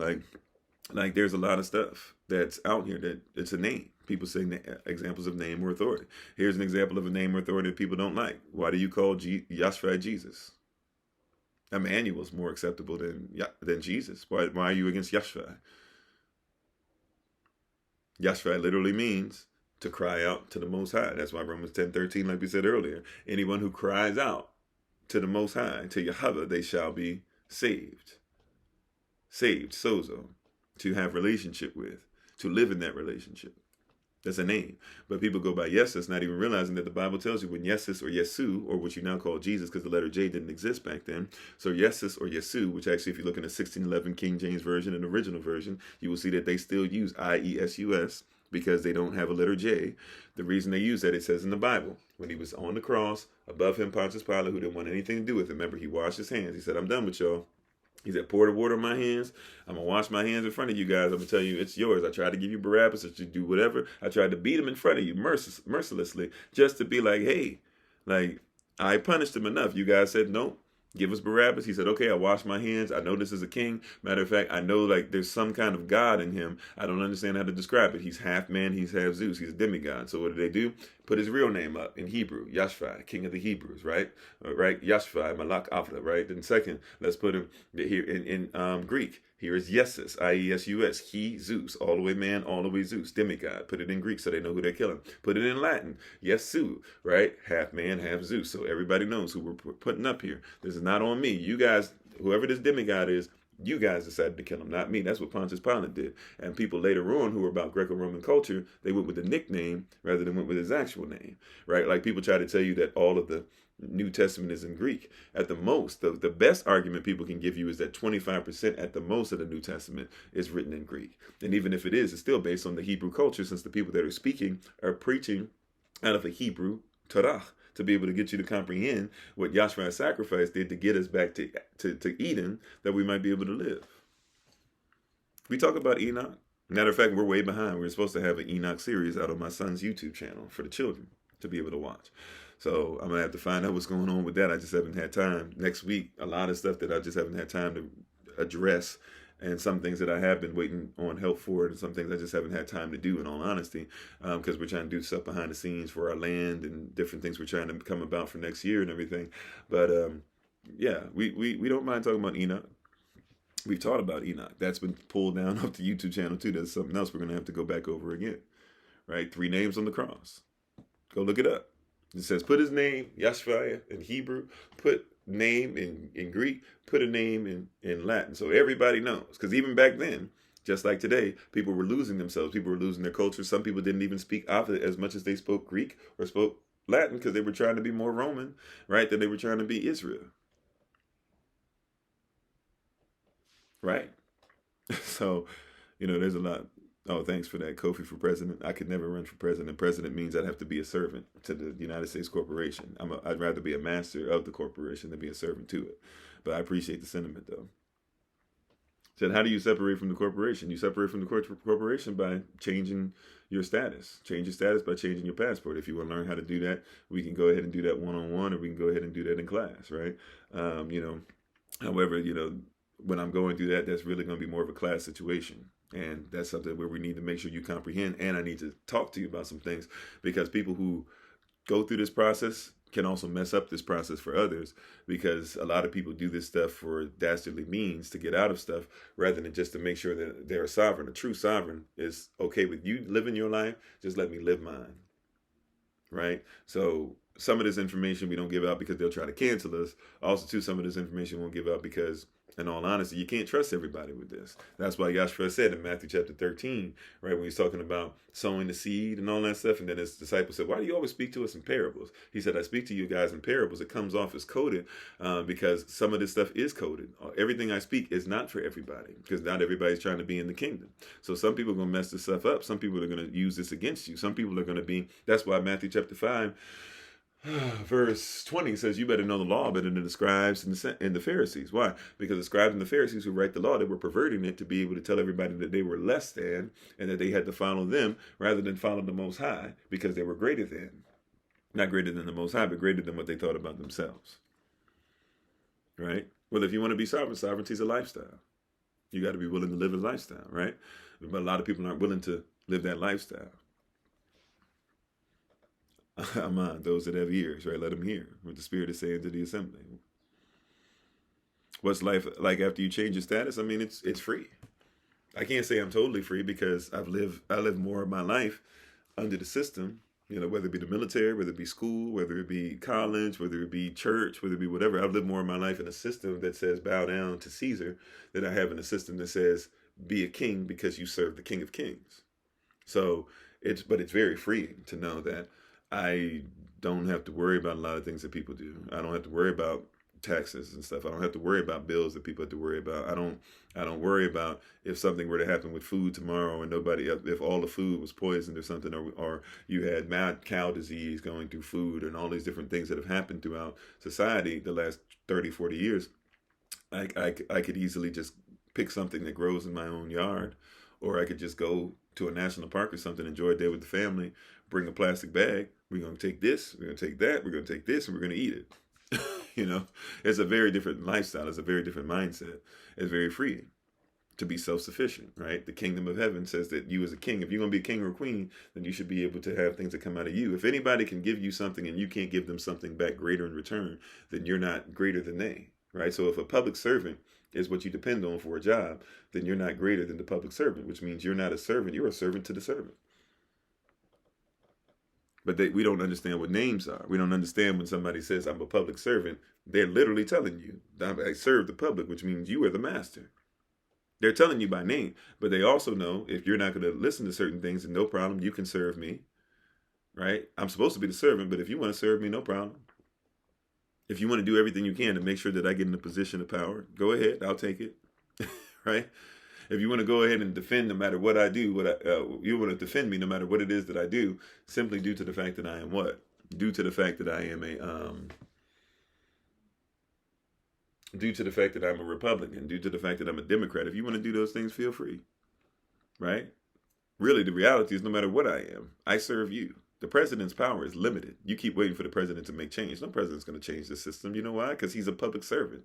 Like there's a lot of stuff that's out here that it's a name. People say examples of name or authority. Here's an example of a name or authority that people don't like. Why do you call Yashua Jesus? Emmanuel's more acceptable than Jesus. Why are you against Yashua? Yashua literally means to cry out to the Most High. That's why Romans 10:13, like we said earlier, anyone who cries out to the Most High, to Yahweh, they shall be saved. Saved, sozo, to have relationship with, to live in that relationship. That's a name. But people go by Yesus, not even realizing that the Bible tells you when Yesus or Yesu, or what you now call Jesus, because the letter J didn't exist back then. So Yesus or Yesu, which actually if you look in the 1611 King James Version and original version, you will see that they still use IESUS because they don't have a letter J. The reason they use that, it says in the Bible, when he was on the cross, above him Pontius Pilate, who didn't want anything to do with him. Remember, he washed his hands. He said, I'm done with y'all. He said, pour the water on my hands. I'm going to wash my hands in front of you guys. I'm going to tell you it's yours. I tried to give you Barabbas that you do whatever. I tried to beat him in front of you mercilessly just to be like, hey, like, I punished him enough. You guys said, no, give us Barabbas. He said, okay, I wash my hands. I know this is a king. Matter of fact, I know like there's some kind of God in him. I don't understand how to describe it. He's half man. He's half Zeus. He's a demigod. So what do? Put his real name up in Hebrew, Yashua, King of the Hebrews, right? Right, Yashua, Malak Avda, right? Then second, let's put him here in Greek. Here is Yesus, I-E-S-U-S, he, Zeus, all the way man, all the way Zeus, demigod. Put it in Greek so they know who they're killing. Put it in Latin, Yesu, right? Half man, half Zeus. So everybody knows who we're putting up here. This is not on me. You guys, whoever this demigod is, you guys decided to kill him, not me. That's what Pontius Pilate did. And people later on who were about Greco-Roman culture, they went with the nickname rather than went with his actual name, right? Like people try to tell you that all of the New Testament is in Greek. At the most, the best argument people can give you is that 25% at the most of the New Testament is written in Greek. And even if it is, it's still based on the Hebrew culture, since the people that are speaking are preaching out of a Hebrew Torah to be able to get you to comprehend what Yahshua's sacrifice did to get us back to Eden, that we might be able to live. We talk about Enoch. Matter of fact, we're way behind. We're supposed to have an Enoch series out on my son's YouTube channel for the children to be able to watch. So I'm going to have to find out what's going on with that. I just haven't had time. Next week, a lot of stuff that I just haven't had time to address, and some things that I have been waiting on help for, and some things I just haven't had time to do, in all honesty, because we're trying to do stuff behind the scenes for our land and different things we're trying to come about for next year and everything. But yeah, we don't mind talking about Enoch. We've taught about Enoch. That's been pulled down off the YouTube channel too. That's something else we're going to have to go back over again. Right? 3 names on the cross. Go look it up. It says, put his name, Yahshua, in Hebrew, put name in Greek, put a name in Latin. So everybody knows. Because even back then, just like today, people were losing themselves. People were losing their culture. Some people didn't even speak Alpha as much as they spoke Greek or spoke Latin, because they were trying to be more Roman, right, than they were trying to be Israel. Right? So, there's a lot. Oh, thanks for that. Kofi for president. I could never run for president. President means I'd have to be a servant to the United States corporation. I'd rather be a master of the corporation than be a servant to it. But I appreciate the sentiment, though. Said, how do you separate from the corporation? You separate from the corporation by changing your status. Change your status by changing your passport. If you want to learn how to do that, we can go ahead and do that one-on-one, or we can go ahead and do that in class, right? However, when I'm going through that, that's really going to be more of a class situation. And that's something where we need to make sure you comprehend. And I need to talk to you about some things, because people who go through this process can also mess up this process for others, because a lot of people do this stuff for dastardly means to get out of stuff, rather than just to make sure that they're a sovereign. A true sovereign is okay with you living your life. Just let me live mine. Right? So some of this information we don't give out because they'll try to cancel us. Also, too, some of this information we won't give out because, in all honesty, you can't trust everybody with this. That's why Yahshua said in Matthew chapter 13, right, when he's talking about sowing the seed and all that stuff, and then his disciples said, why do you always speak to us in parables? He said, I speak to you guys in parables. It comes off as coded because some of this stuff is coded. Everything I speak is not for everybody, because not everybody's trying to be in the kingdom. So some people are going to mess this stuff up. Some people are going to use this against you. Some people are going to be, that's why Matthew chapter 5, verse 20 says, you better know the law better than the scribes and the Pharisees. Why? Because the scribes and the Pharisees who write the law, they were perverting it to be able to tell everybody that they were less than, and that they had to follow them rather than follow the Most High, because they were greater than. Not greater than the Most High, but greater than what they thought about themselves. Right? Well, if you want to be sovereign, sovereignty is a lifestyle. You got to be willing to live a lifestyle, right? But a lot of people aren't willing to live that lifestyle. Amen. Those that have ears, right? Let them hear what the Spirit is saying to the assembly. What's life like after you change your status? I mean, it's free. I can't say I'm totally free, because I live more of my life under the system, whether it be the military, whether it be school, whether it be college, whether it be church, whether it be whatever. I've lived more of my life in a system that says bow down to Caesar than I have in a system that says be a king because you serve the King of Kings. So it's very freeing to know that I don't have to worry about a lot of things that people do. I don't have to worry about taxes and stuff. I don't have to worry about bills that people have to worry about. I don't worry about if something were to happen with food tomorrow and if all the food was poisoned or something, or you had mad cow disease going through food and all these different things that have happened throughout society the last 30, 40 years. I could easily just pick something that grows in my own yard, or I could just go to a national park or something, enjoy a day with the family, bring a plastic bag. We're going to take this, we're going to take that, we're going to take this, and we're going to eat it. It's a very different lifestyle. It's a very different mindset. It's very freeing to be self-sufficient, right? The kingdom of heaven says that you as a king, if you're going to be a king or a queen, then you should be able to have things that come out of you. If anybody can give you something and you can't give them something back greater in return, then you're not greater than they, right? So if a public servant is what you depend on for a job, then you're not greater than the public servant, which means you're not a servant. You're a servant to the servant. But we don't understand what names are. We don't understand when somebody says, I'm a public servant. They're literally telling you, I serve the public, which means you are the master. They're telling you by name. But they also know if you're not going to listen to certain things, then no problem, you can serve me. Right? I'm supposed to be the servant, but if you want to serve me, no problem. If you want to do everything you can to make sure that I get in a position of power, go ahead. I'll take it. Right? If you want to go ahead and defend no matter what I do, you want to defend me no matter what it is that I do, simply due to the fact that I am what? Due to the fact that I am due to the fact that I'm a Republican, due to the fact that I'm a Democrat. If you want to do those things, feel free. Right? Really, the reality is no matter what I am, I serve you. The president's power is limited. You keep waiting for the president to make change. No president's going to change the system. You know why? Because he's a public servant.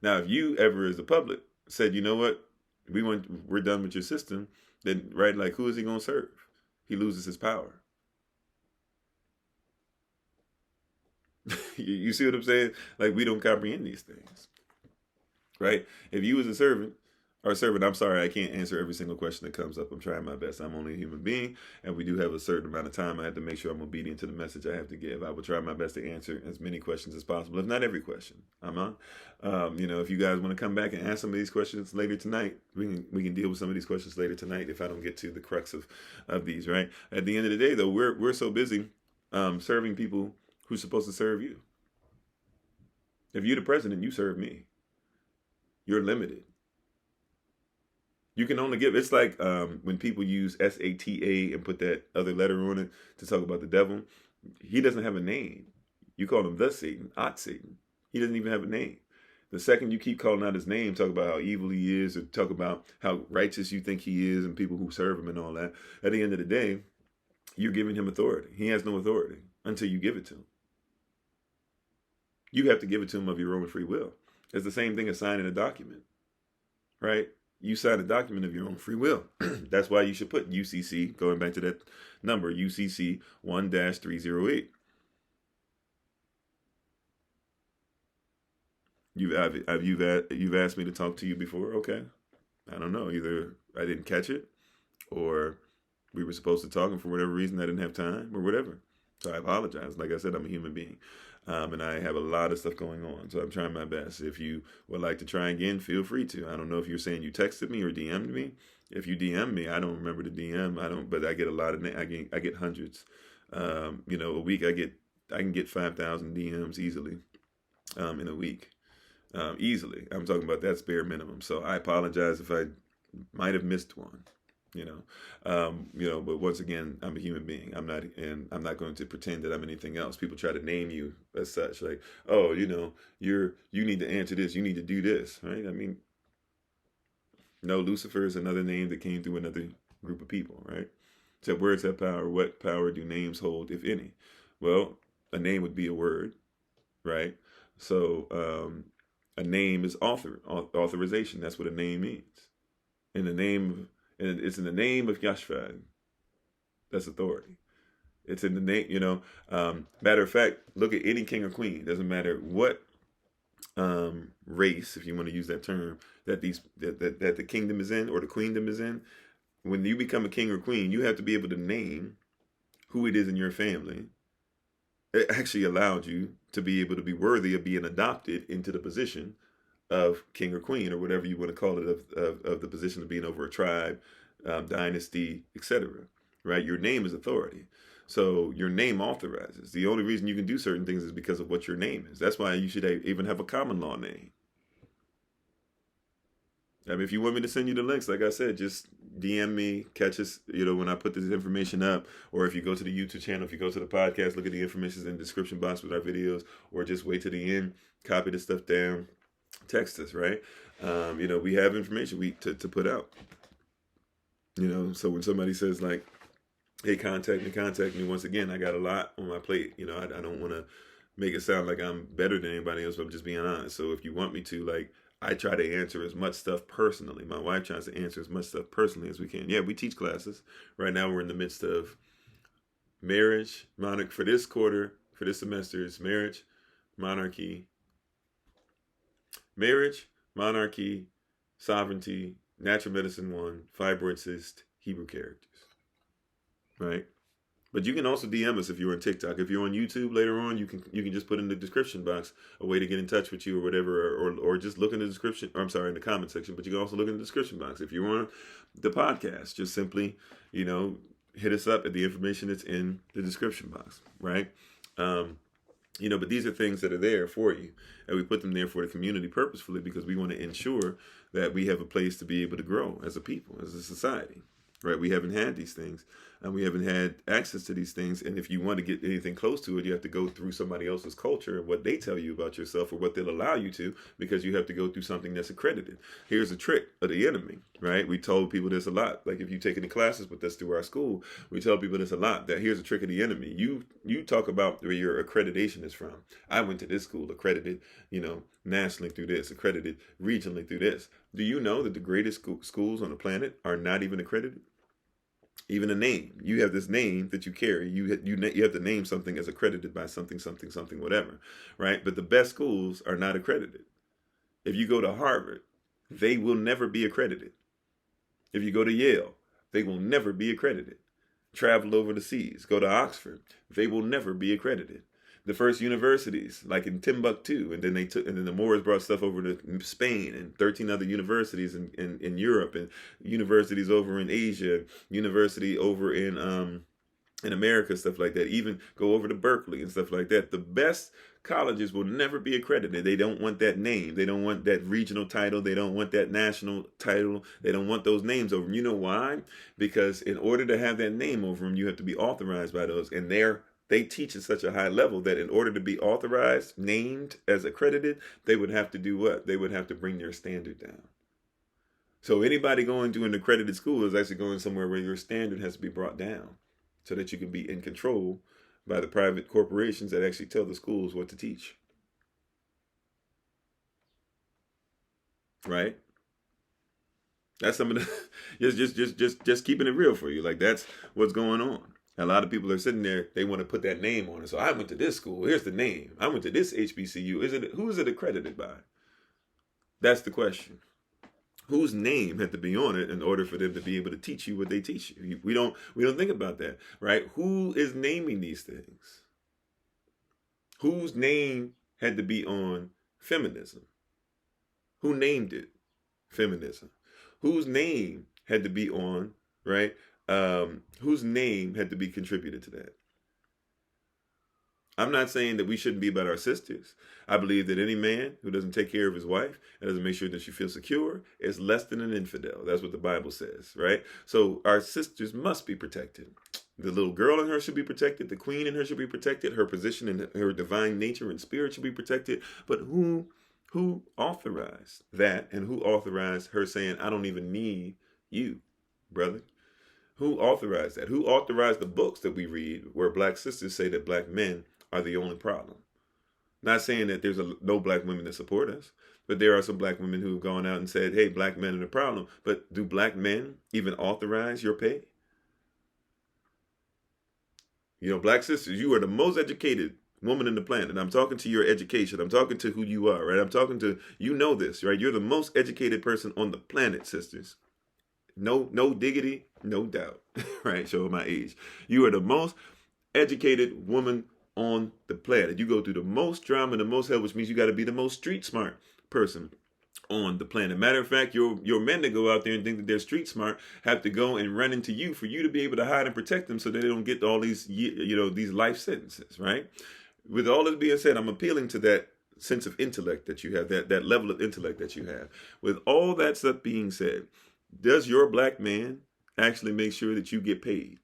Now, if you ever, as the public, said, you know what, we're done with your system, then, right, like, who is he going to serve? He loses his power. You see what I'm saying? Like, we don't comprehend these things, right? If you as a servant, I'm sorry, I can't answer every single question that comes up. I'm trying my best. I'm only a human being, and we do have a certain amount of time. I have to make sure I'm obedient to the message I have to give. I will try my best to answer as many questions as possible, if not every question. I'm on. If you guys want to come back and ask some of these questions later tonight, we can deal with some of these questions later tonight if I don't get to the crux of these, right? At the end of the day, though, we're so busy serving people who's supposed to serve you. If you're the president, you serve me. You're limited. You can only give, it's like when people use SATA and put that other letter on it to talk about the devil. He doesn't have a name. You call him the Satan, Satan. He doesn't even have a name. The second you keep calling out his name, talk about how evil he is, or talk about how righteous you think he is and people who serve him and all that, at the end of the day, you're giving him authority. He has no authority until you give it to him. You have to give it to him of your own free will. It's the same thing as signing a document, right? You sign a document of your own free will. That's why you should put UCC, going back to that number, UCC 1-308. You've asked me to talk to you before? Okay. I don't know. Either I didn't catch it, or we were supposed to talk, and for whatever reason I didn't have time, or whatever. So I apologize. Like I said, I'm a human being. And I have a lot of stuff going on. So I'm trying my best. If you would like to try again, feel free to. I don't know if you're saying you texted me or DM'd me. If you DM me, I don't remember the DM. But I get a lot of, I get hundreds. A week I can get 5,000 DMs easily in a week. Easily. I'm talking about that's bare minimum. So I apologize if I might have missed one. But once again, I'm a human being. I'm not going to pretend that I'm anything else. People try to name you as such, like, oh, you need to answer this, you need to do this, right? I mean, no, Lucifer is another name that came through another group of people, right? So words have power. What power do names hold, if any? Well, a name would be a word, right? So a name is authorization. That's what a name means. And it's in the name of Yahshua. That's authority. It's in the name, matter of fact, look at any king or queen. Doesn't matter what race, if you want to use that term, that the kingdom is in or the queendom is in. When you become a king or queen, you have to be able to name who it is in your family. It actually allowed you to be able to be worthy of being adopted into the position of king or queen, or whatever you want to call it, of the position of being over a tribe, dynasty, etc. Right? Your name is authority. So your name authorizes. The only reason you can do certain things is because of what your name is. That's why you should even have a common law name. I mean, if you want me to send you the links, like I said, just DM me, catch us, when I put this information up, or if you go to the YouTube channel, if you go to the podcast, look at the information in the description box with our videos, or just wait to the end, copy the stuff down. Text us, right? We have information to put out. So when somebody says like, hey, contact me, once again, I got a lot on my plate. I don't want to make it sound like I'm better than anybody else, but I'm just being honest. So if you want me to, like, I try to answer as much stuff personally. My wife tries to answer as much stuff personally as we can. Yeah, we teach classes. Right now we're in the midst of marriage, for this quarter, for this semester, it's marriage, monarchy, sovereignty, natural medicine 1, fibroid cyst, Hebrew characters, right? But you can also DM us if you're on TikTok. If you're on YouTube later on, you can just put in the description box a way to get in touch with you or whatever, or just look in the description. In the comment section. But you can also look in the description box. If you're on the podcast, just simply, hit us up at the information that's in the description box, right? But these are things that are there for you. And we put them there for the community purposefully because we want to ensure that we have a place to be able to grow as a people, as a society, right? We haven't had these things and we haven't had access to these things. And if you want to get anything close to it, you have to go through somebody else's culture and what they tell you about yourself or what they'll allow you to, because you have to go through something that's accredited. Here's a trick of the enemy, right? We told people this a lot. Like if you take any classes with us through our school, we tell people this a lot, that here's a trick of the enemy. You talk about where your accreditation is from. I went to this school, accredited, nationally through this, accredited regionally through this. Do you know that the greatest schools on the planet are not even accredited? Even a name. You have this name that you carry. You have to name something as accredited by something, something, something, whatever, right? But the best schools are not accredited. If you go to Harvard, they will never be accredited. If you go to Yale, they will never be accredited. Travel over the seas, go to Oxford, they will never be accredited. The first universities, like in Timbuktu, and then the Moors brought stuff over to Spain, and 13 other universities in Europe, and universities over in Asia, university over in America, stuff like that. Even go over to Berkeley and stuff like that. The best colleges will never be accredited. They don't want that name. They don't want that regional title. They don't want that national title. They don't want those names over them. You know why? Because in order to have that name over them, you have to be authorized by those, and they teach at such a high level that in order to be authorized, named as accredited, they would have to do what? They would have to bring their standard down. So anybody going to an accredited school is actually going somewhere where your standard has to be brought down so that you can be in control by the private corporations that actually tell the schools what to teach. Right? That's some of the just keeping it real for you. Like that's what's going on. A lot of people are sitting there, they want to put that name on it. So I went to this school, here's the name. I went to this HBCU. Who is it accredited by? That's the question. Whose name had to be on it in order for them to be able to teach you what they teach you? We don't think about that, right? Who is naming these things? Whose name had to be on feminism? Who named it? Feminism. Whose name had to be on, right? Whose name had to be contributed to that? I'm not saying that we shouldn't be about our sisters. I believe that any man who doesn't take care of his wife and doesn't make sure that she feels secure is less than an infidel. That's what the Bible says, right? So our sisters must be protected. The little girl in her should be protected. The queen in her should be protected. Her position in her divine nature and spirit should be protected. But who authorized that, and who authorized her saying, I don't even need you, brother? Who authorized that? Who authorized the books that we read where black sisters say that black men are the only problem? Not saying that there's no black women that support us, but there are some black women who have gone out and said, hey, black men are the problem. But do black men even authorize your pay? Black sisters, you are the most educated woman in the planet. I'm talking to your education. I'm talking to who you are, right? I'm talking to, this, right? You're the most educated person on the planet, sisters. No diggity, no doubt, right? Showing my age. You are the most educated woman on the planet. You go through the most drama, the most hell, which means you got to be the most street smart person on the planet. Matter of fact, your men that go out there and think that they're street smart have to go and run into you for you to be able to hide and protect them so that they don't get all these, these life sentences, right? With all this being said, I'm appealing to that sense of intellect that you have, that level of intellect that you have. With all that stuff being said, does your black man actually make sure that you get paid?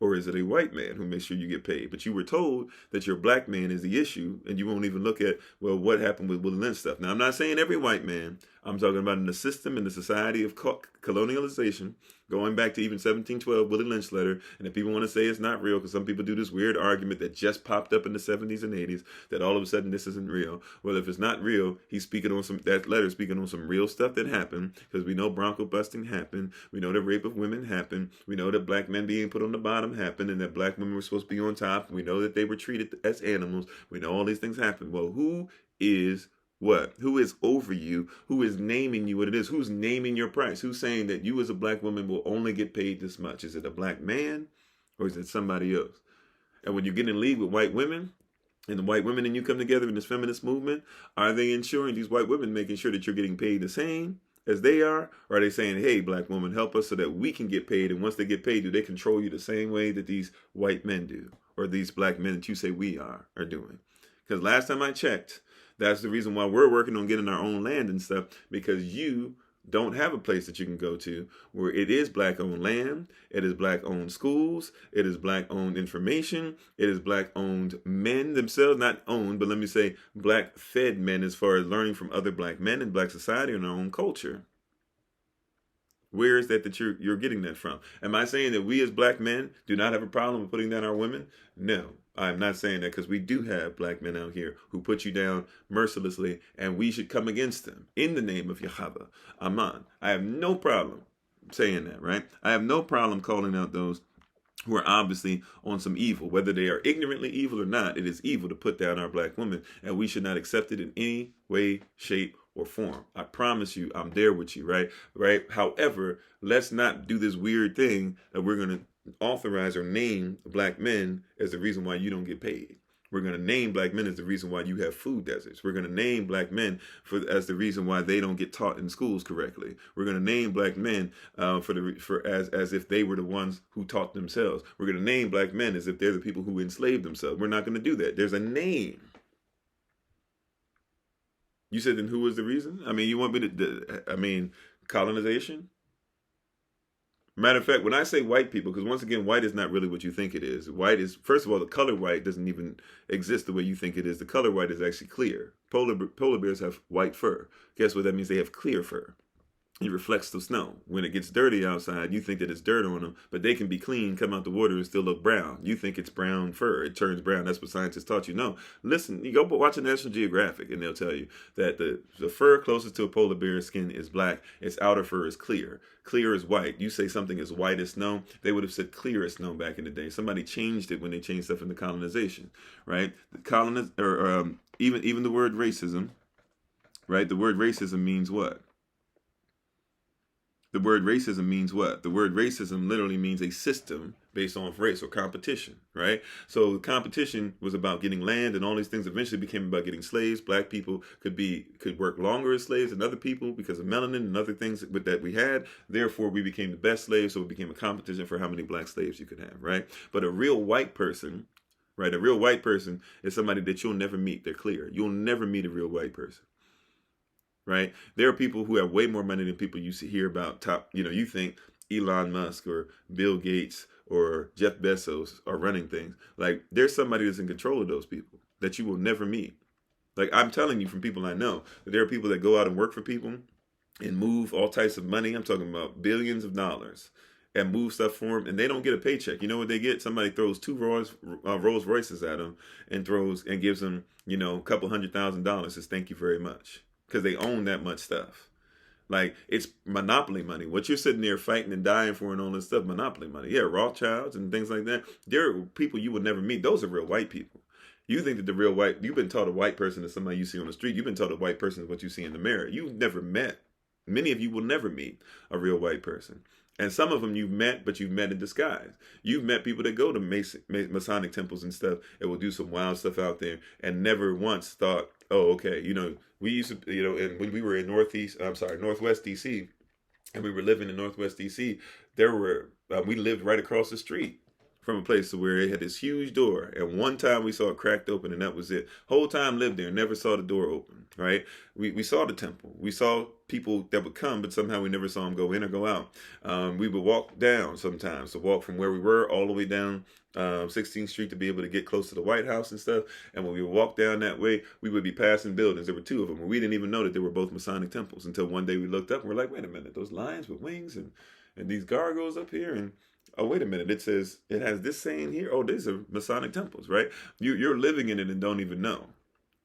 Or is it a white man who makes sure you get paid? But you were told that your black man is the issue, and you won't even look at, well, what happened with Willie Lynch stuff. Now, I'm not saying every white man. I'm talking about in the system, in the society of colonialization, going back to even 1712, Willie Lynch letter. And if people want to say it's not real, because some people do this weird argument that just popped up in the 70s and 80s, that all of a sudden this isn't real. Well, if it's not real, he's speaking on that letter speaking on some real stuff that happened, because we know Bronco busting happened. We know the rape of women happened. We know that black men being put on the bottom happened, and that black women were supposed to be on top. We know that they were treated as animals. We know all these things happened. Well, who is what? Who is over you? Who is naming you what it is? Who's naming your price? Who's saying that you as a black woman will only get paid this much? Is it a black man or is it somebody else? And when you get in league with white women, and the white women and you come together in this feminist movement, are they ensuring, these white women making sure that you're getting paid the same as they are? Or are they saying, hey, black woman, help us so that we can get paid? And once they get paid, do they control you the same way that these white men do? Or these black men that you say we are doing? Because last time I checked, that's the reason why we're working on getting our own land and stuff, because you don't have a place that you can go to where it is black owned land, it is black owned schools, it is black owned information, it is black owned men themselves, not owned, but let me say black fed men as far as learning from other black men in black society and our own culture. Where is that you're getting that from? Am I saying that we as black men do not have a problem with putting down our women? No, I'm not saying that, because we do have black men out here who put you down mercilessly, and we should come against them in the name of Yahweh. Aman. I have no problem saying that, right? I have no problem calling out those who are obviously on some evil, whether they are ignorantly evil or not. It is evil to put down our black women, and we should not accept it in any way, shape, or form. I promise you, I'm there with you, right? However, let's not do this weird thing that we're going to authorize or name black men as the reason why you don't get paid. We're going to name black men as the reason why you have food deserts. We're going to name black men as the reason why they don't get taught in schools correctly. We're going to name black men as if they were the ones who taught themselves. We're going to name black men as if they're the people who enslaved themselves. We're not going to do that. There's a name. You said, then who was the reason? I mean, you want me to, colonization? Matter of fact, when I say white people, because once again, white is not really what you think it is. White is, first of all, the color white doesn't even exist the way you think it is. The color white is actually clear. Polar bears have white fur. Guess what that means? They have clear fur. It reflects the snow. When it gets dirty outside, you think that it's dirt on them, but they can be clean, come out the water, and still look brown. You think it's brown fur. It turns brown. That's what scientists taught you. No, listen, you go watch a National Geographic, and they'll tell you that the fur closest to a polar bear's skin is black. Its outer fur is clear. Clear is white. You say something is white as snow, they would have said clear as snow back in the day. Somebody changed it when they changed stuff in the colonization, right? Even the word racism, right? The word racism means what? The word racism means what? The word racism literally means a system based on race or competition, right? So competition was about getting land, and all these things eventually became about getting slaves. Black people could work longer as slaves than other people because of melanin and other things that we had. Therefore, we became the best slaves, so it became a competition for how many black slaves you could have, right? But a real white person, right? A real white person is somebody that you'll never meet. They're clear. You'll never meet a real white person. Right? There are people who have way more money than people you hear about you think Elon Musk or Bill Gates or Jeff Bezos are running things. Like, there's somebody that's in control of those people that you will never meet. Like, I'm telling you from people I know, that there are people that go out and work for people and move all types of money. I'm talking about billions of dollars, and move stuff for them, and they don't get a paycheck. You know what they get? Somebody throws two Rolls Royces at them and gives them, a couple $100,000. Says, thank you very much. Because they own that much stuff. Like, it's monopoly money. What you're sitting there fighting and dying for and all this stuff, monopoly money. Yeah, Rothschilds and things like that. There are people you would never meet. Those are real white people. You think that you've been taught a white person is somebody you see on the street. You've been taught a white person is what you see in the mirror. You've never met. Many of you will never meet a real white person. And some of them you've met, but you've met in disguise. You've met people that go to Masonic temples and stuff and will do some wild stuff out there and never once thought, oh, okay, we used to, and when we were in Northwest DC, and we were living in Northwest DC, we lived right across the street from a place where it had this huge door. And one time we saw it cracked open, and that was it. Whole time lived there, never saw the door open, right? We saw the temple. We saw people that would come, but somehow we never saw them go in or go out. We would walk down sometimes, to walk from where we were all the way down 16th Street to be able to get close to the White House and stuff. And when we would walk down that way, we would be passing buildings. There were two of them, and we didn't even know that they were both Masonic temples until one day we looked up and we're like, wait a minute, those lions with wings and these gargoyles up here, and oh, wait a minute, it has this saying here. Oh, these are Masonic temples, right? You're living in it and don't even know.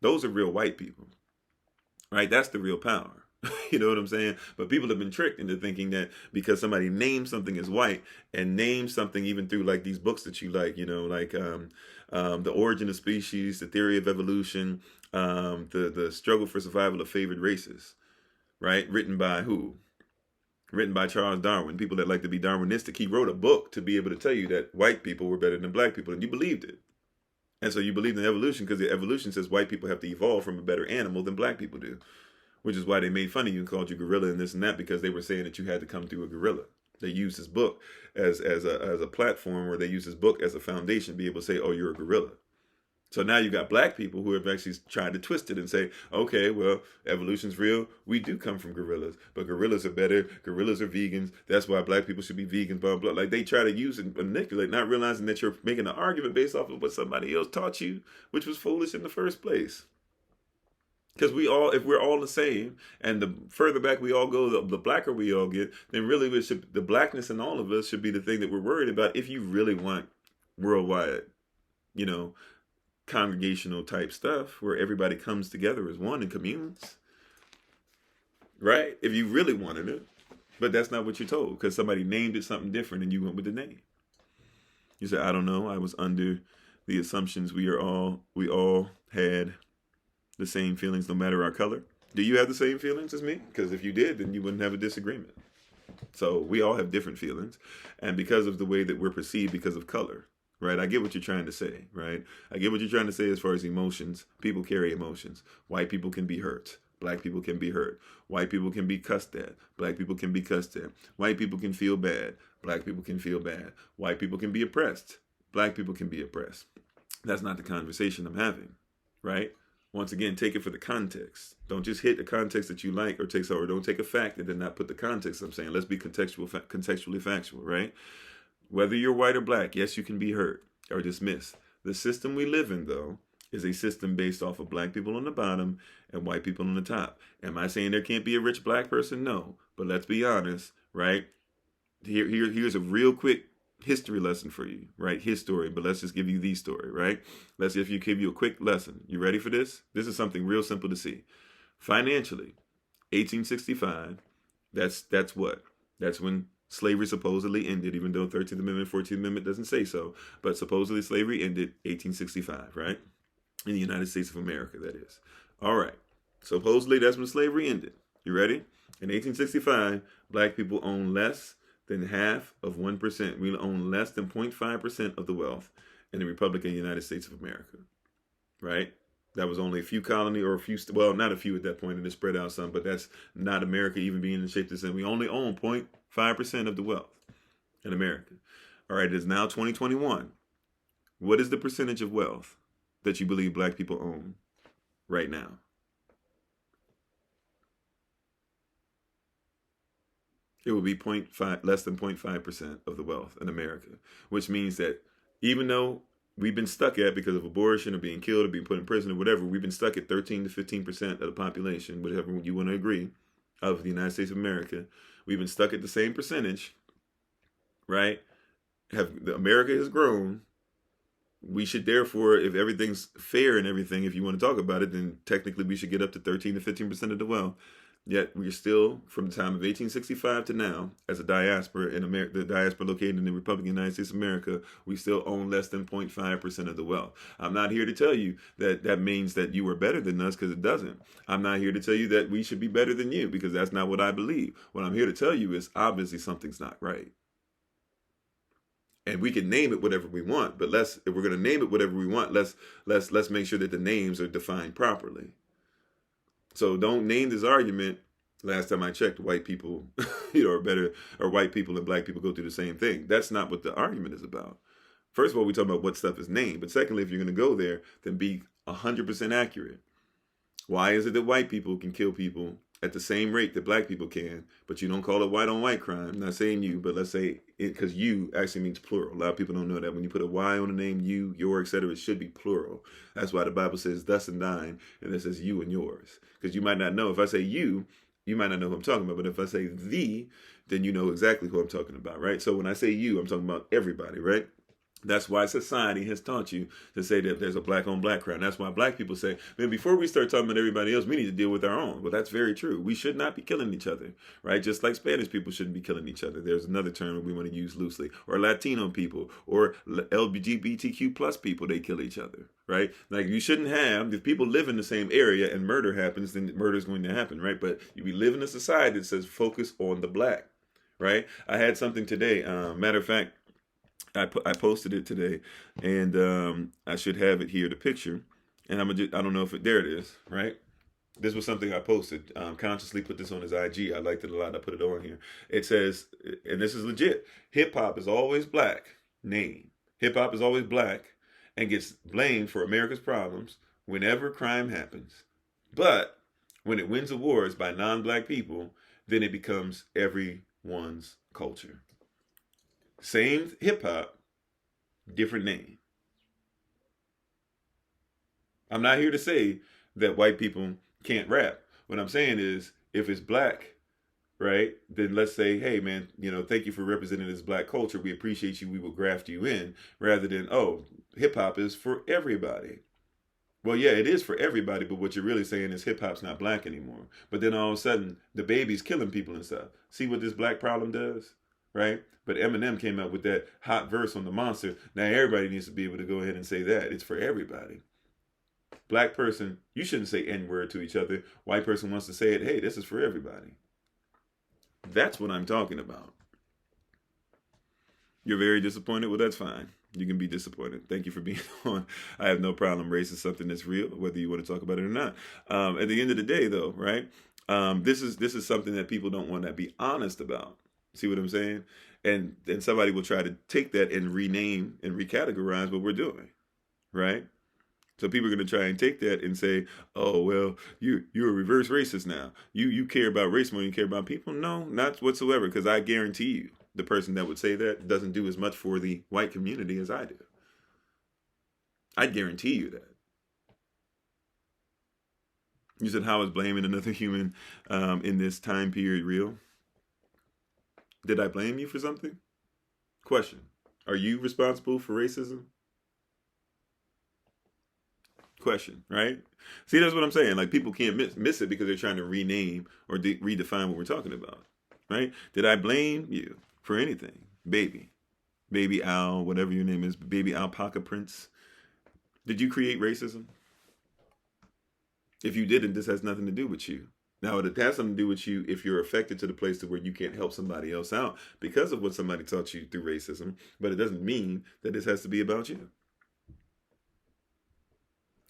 Those are real white people, right? That's the real power. You know what I'm saying? But people have been tricked into thinking that because somebody names something as white, and names something even through like these books that you like, The Origin of Species, The Theory of Evolution, the Struggle for Survival of Favored Races, right? Written by who? Written by Charles Darwin. People that like to be Darwinistic. He wrote a book to be able to tell you that white people were better than black people, and you believed it. And so you believed in evolution because the evolution says white people have to evolve from a better animal than black people do. Which is why they made fun of you and called you gorilla and this and that, because they were saying that you had to come through a gorilla. They used this book as a platform, or they used this book as a foundation to be able to say, oh, you're a gorilla. So now you got black people who have actually tried to twist it and say, okay, well, evolution's real. We do come from gorillas, but gorillas are better. Gorillas are vegans. That's why black people should be vegans, blah, blah. Like they try to use and manipulate, not realizing that you're making an argument based off of what somebody else taught you, which was foolish in the first place. Because if we're all the same, and the further back we all go, the blacker we all get, then really the blackness in all of us should be the thing that we're worried about if you really want worldwide, congregational type stuff where everybody comes together as one and communes, right? If you really wanted it, but that's not what you're told because somebody named it something different and you went with the name. You said, I don't know. I was under the assumptions we all had the same feelings no matter our color. Do you have the same feelings as me? Because if you did, then you wouldn't have a disagreement. So we all have different feelings, and because of the way that we're perceived because of color. Right, I get what you're trying to say, right? I get what you're trying to say as far as emotions. People carry emotions. White people can be hurt. Black people can be hurt. White people can be cussed at. Black people can be cussed at. White people can feel bad. Black people can feel bad. White people can be oppressed. Black people can be oppressed. That's not the conversation I'm having, right? Once again, take it for the context. Don't just hit the context that you like or don't take a fact and then not put the context. I'm saying let's be contextually factual, right? Whether you're white or black, yes, you can be hurt or dismissed. The system we live in, though, is a system based off of black people on the bottom and white people on the top. Am I saying there can't be a rich black person? No. But let's be honest, right? Here's a real quick history lesson for you, right? His story, but let's just give you the story, right? Let's give you a quick lesson. You ready for this? This is something real simple to see. Financially, 1865, that's what? That's when slavery supposedly ended, even though 13th Amendment, 14th Amendment doesn't say so. But supposedly slavery ended 1865, right? In the United States of America, that is. All right. Supposedly that's when slavery ended. You ready? In 1865, black people own less than half of 1%. We own less than 0.5% of the wealth in the Republic of the United States of America, right? That was only a few colony or well, not a few at that point, and it spread out some, but that's not America even being in the shape that's in. We only own 0.5% of the wealth in America. All right, it is now 2021. What is the percentage of wealth that you believe black people own right now? It would be less than 0.5% of the wealth in America, which means that even though we've been stuck at, because of abortion or being killed or being put in prison or whatever, we've been stuck at 13 to 15% of the population, whatever you want to agree, of the United States of America. We've been stuck at the same percentage, right? America has grown. We should therefore, if everything's fair and everything, if you want to talk about it, then technically we should get up to 13 to 15% of the wealth. Yet we're still, from the time of 1865 to now, as a diaspora in America, the diaspora located in the Republic of the United States of America, we still own less than 0.5% of the wealth. I'm not here to tell you that that means that you are better than us, because it doesn't. I'm not here to tell you that we should be better than you, because that's not what I believe. What I'm here to tell you is obviously something's not right. And we can name it whatever we want, but if we're going to name it whatever we want, let's make sure that the names are defined properly. So don't name this argument. Last time I checked, white people, are better, or white people and black people go through the same thing. That's not what the argument is about. First of all, we talk about what stuff is named. But secondly, if you're going to go there, then be 100% accurate. Why is it that white people can kill people at the same rate that black people can, but you don't call it white on white crime? I'm not saying you, but let's say it, because you actually means plural. A lot of people don't know that. When you put a Y on the name, you, your, etc., it should be plural. That's why the Bible says thus and thine, and it says you and yours. Because you might not know. If I say you might not know who I'm talking about. But if I say thee, then you know exactly who I'm talking about, right? So when I say you, I'm talking about everybody, right? That's why society has taught you to say that there's a black on black crime. That's why black people say, man, before we start talking about everybody else, we need to deal with our own. Well, that's very true. We should not be killing each other, right? Just like Spanish people shouldn't be killing each other. There's another term that we want to use loosely. Or Latino people or LGBTQ plus people, they kill each other, right? Like you shouldn't have, if people live in the same area and murder happens, then murder is going to happen, right? But we live in a society that says focus on the black, right? I had something today. Matter of fact, I posted it today, and I should have it here, the picture. And I don't know if there it is, right? This was something I posted. Consciously put this on his IG. I liked it a lot. I put it on here. It says, and this is legit, hip hop is always black. Name. Hip hop is always black, and gets blamed for America's problems whenever crime happens. But when it wins awards by non-black people, then it becomes everyone's culture. Same hip hop, different name. I'm not here to say that white people can't rap. What I'm saying is, if it's black, right, then let's say, hey man, thank you for representing this black culture. We appreciate you. We will graft you in, rather than, oh, hip hop is for everybody. Well, yeah, it is for everybody, but what you're really saying is hip hop's not black anymore. But then all of a sudden, the baby's killing people and stuff. See what this black problem does, right? But Eminem came out with that hot verse on the Monster. Now everybody needs to be able to go ahead and say that. It's for everybody. Black person, you shouldn't say N-word to each other. White person wants to say it. Hey, this is for everybody. That's what I'm talking about. You're very disappointed? Well, that's fine. You can be disappointed. Thank you for being on. I have no problem. Race is something that's real, whether you want to talk about it or not. At the end of the day, though, right? This is something that people don't want to be honest about. See what I'm saying? And then somebody will try to take that and rename and recategorize what we're doing, right? So people are going to try and take that and say, oh, well, you're a reverse racist now. You care about race more than you care about people. No, not whatsoever, because I guarantee you the person that would say that doesn't do as much for the white community as I do. I guarantee you that. You said, how is blaming another human in this time period real? Did I blame you for something? Question. Are you responsible for racism? Question, right? See, that's what I'm saying. Like, people can't miss it because they're trying to rename or redefine what we're talking about, right? Did I blame you for anything? Baby Owl, whatever your name is, Baby Alpaca Prince. Did you create racism? If you didn't, this has nothing to do with you. Now, it has something to do with you if you're affected to the place to where you can't help somebody else out because of what somebody taught you through racism, but it doesn't mean that this has to be about you.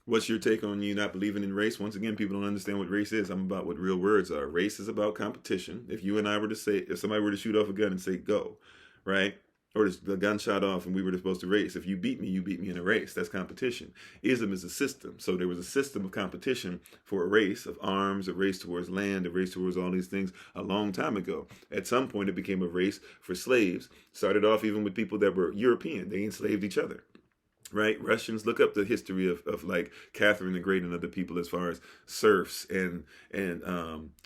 What's your take on you not believing in race? Once again, people don't understand what race is. I'm about what real words are. Race is about competition. If you and I were to say, if somebody were to shoot off a gun and say, go, right? Or the gun shot off and we were supposed to race. If you beat me in a race. That's competition. Ism is a system. So there was a system of competition for a race of arms, a race towards land, a race towards all these things a long time ago. At some point, it became a race for slaves. Started off even with people that were European. They enslaved each other. Right? Russians, look up the history of like Catherine the Great and other people as far as serfs and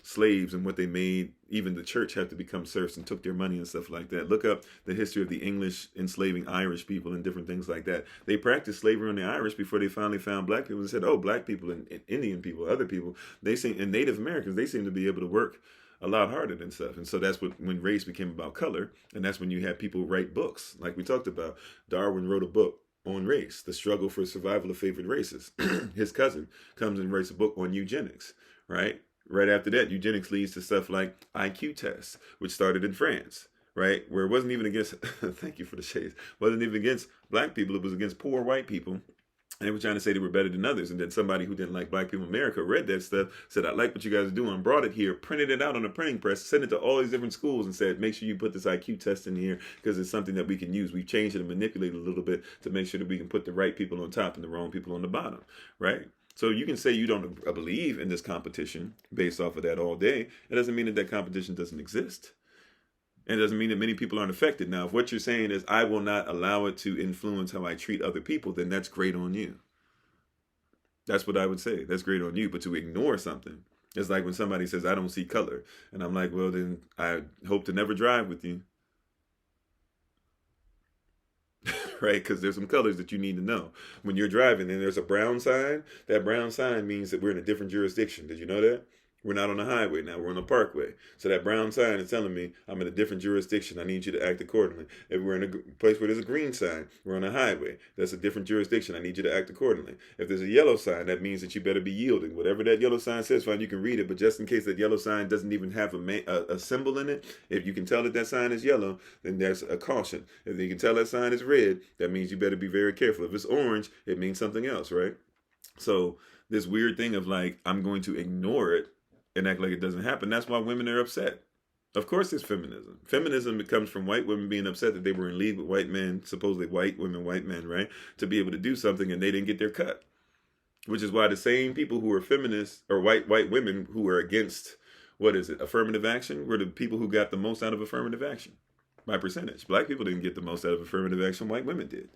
slaves and what they made. Even the church had to become serfs and took their money and stuff like that. Look up the history of the English enslaving Irish people and different things like that. They practiced slavery on the Irish before they finally found black people and said, oh, black people and Indian people, other people, and Native Americans, they seem to be able to work a lot harder than stuff. And so that's when race became about color. And that's when you had people write books. Like we talked about, Darwin wrote a book on race, the struggle for survival of favored races. His cousin comes and writes a book on eugenics, right? Right after that, eugenics leads to stuff like IQ tests, which started in France, right? Where it wasn't even against, thank you for the shades, wasn't even against black people, it was against poor white people. And they were trying to say they were better than others. And then somebody who didn't like black people in America read that stuff, said, I like what you guys are doing, brought it here, printed it out on a printing press, sent it to all these different schools and said, make sure you put this IQ test in here because it's something that we can use. We've changed it and manipulated it a little bit to make sure that we can put the right people on top and the wrong people on the bottom, right? So you can say you don't believe in this competition based off of that all day. It doesn't mean that that competition doesn't exist. And it doesn't mean that many people aren't affected. Now, if what you're saying is I will not allow it to influence how I treat other people, then that's great on you. That's what I would say. That's great on you. But to ignore something, it's like when somebody says, I don't see color. And I'm like, well, then I hope to never drive with you. Right? Because there's some colors that you need to know. When you're driving and there's a brown sign, that brown sign means that we're in a different jurisdiction. Did you know that? We're not on a highway now. We're on a parkway. So that brown sign is telling me I'm in a different jurisdiction. I need you to act accordingly. If we're in a place where there's a green sign, we're on a highway. That's a different jurisdiction. I need you to act accordingly. If there's a yellow sign, that means that you better be yielding. Whatever that yellow sign says, fine, you can read it. But just in case that yellow sign doesn't even have a symbol in it, if you can tell that that sign is yellow, then there's a caution. If you can tell that sign is red, that means you better be very careful. If it's orange, it means something else, right? So this weird thing of like, I'm going to ignore it and act like it doesn't happen. That's why women are upset. Of course it's feminism. Feminism comes from white women being upset that they were in league with white men, supposedly white women, white men, right? To be able to do something and they didn't get their cut. Which is why the same people who are feminists or white women who are against, affirmative action, were the people who got the most out of affirmative action by percentage. Black people didn't get the most out of affirmative action, white women did.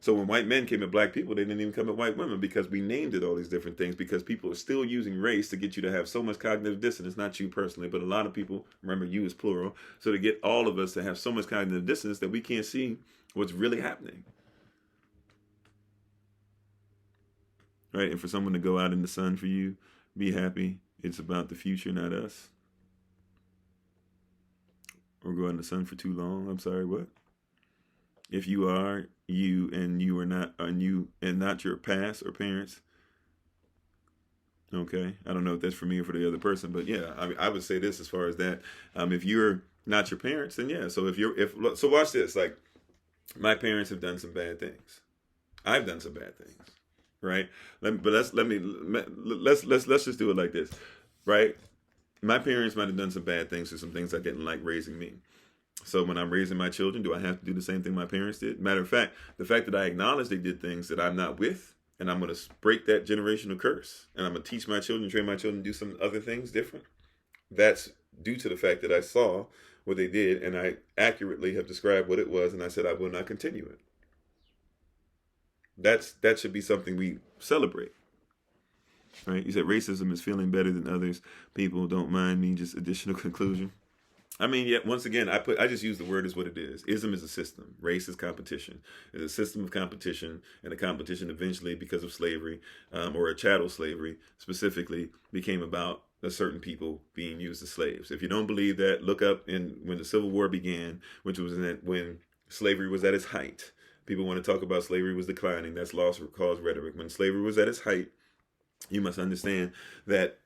So when white men came at black people, they didn't even come at white women because we named it all these different things because people are still using race to get you to have so much cognitive dissonance, not you personally, but a lot of people, remember you is plural, so to get all of us to have so much cognitive dissonance that we can't see what's really happening. Right? And for someone to go out in the sun for you, be happy. It's about the future, not us. Or go out in the sun for too long. I'm sorry, what? If you are you and you are not, and not your past or parents. Okay, I don't know if that's for me or for the other person, but yeah, I would say this as far as that. If you're not your parents, then yeah. So so watch this. Like, my parents have done some bad things. I've done some bad things. Right, let's just do it like this, right? My parents might have done some bad things or some things I didn't like raising me. So when I'm raising my children, do I have to do the same thing my parents did? Matter of fact, the fact that I acknowledge they did things that I'm not with, and I'm going to break that generational curse, and I'm going to teach my children, train my children to do some other things different. That's due to the fact that I saw what they did, and I accurately have described what it was, and I said I will not continue it. That should be something we celebrate, right? You said racism is feeling better than others. People don't mind me. Just additional conclusion. I mean, yeah. Once again, I just use the word as what it is. Ism is a system. Race is competition. It's a system of competition, and the competition eventually, because of slavery, or a chattel slavery specifically, became about a certain people being used as slaves. If you don't believe that, look up when the Civil War began, which was when slavery was at its height. People want to talk about slavery was declining. That's lost cause rhetoric. When slavery was at its height, you must understand that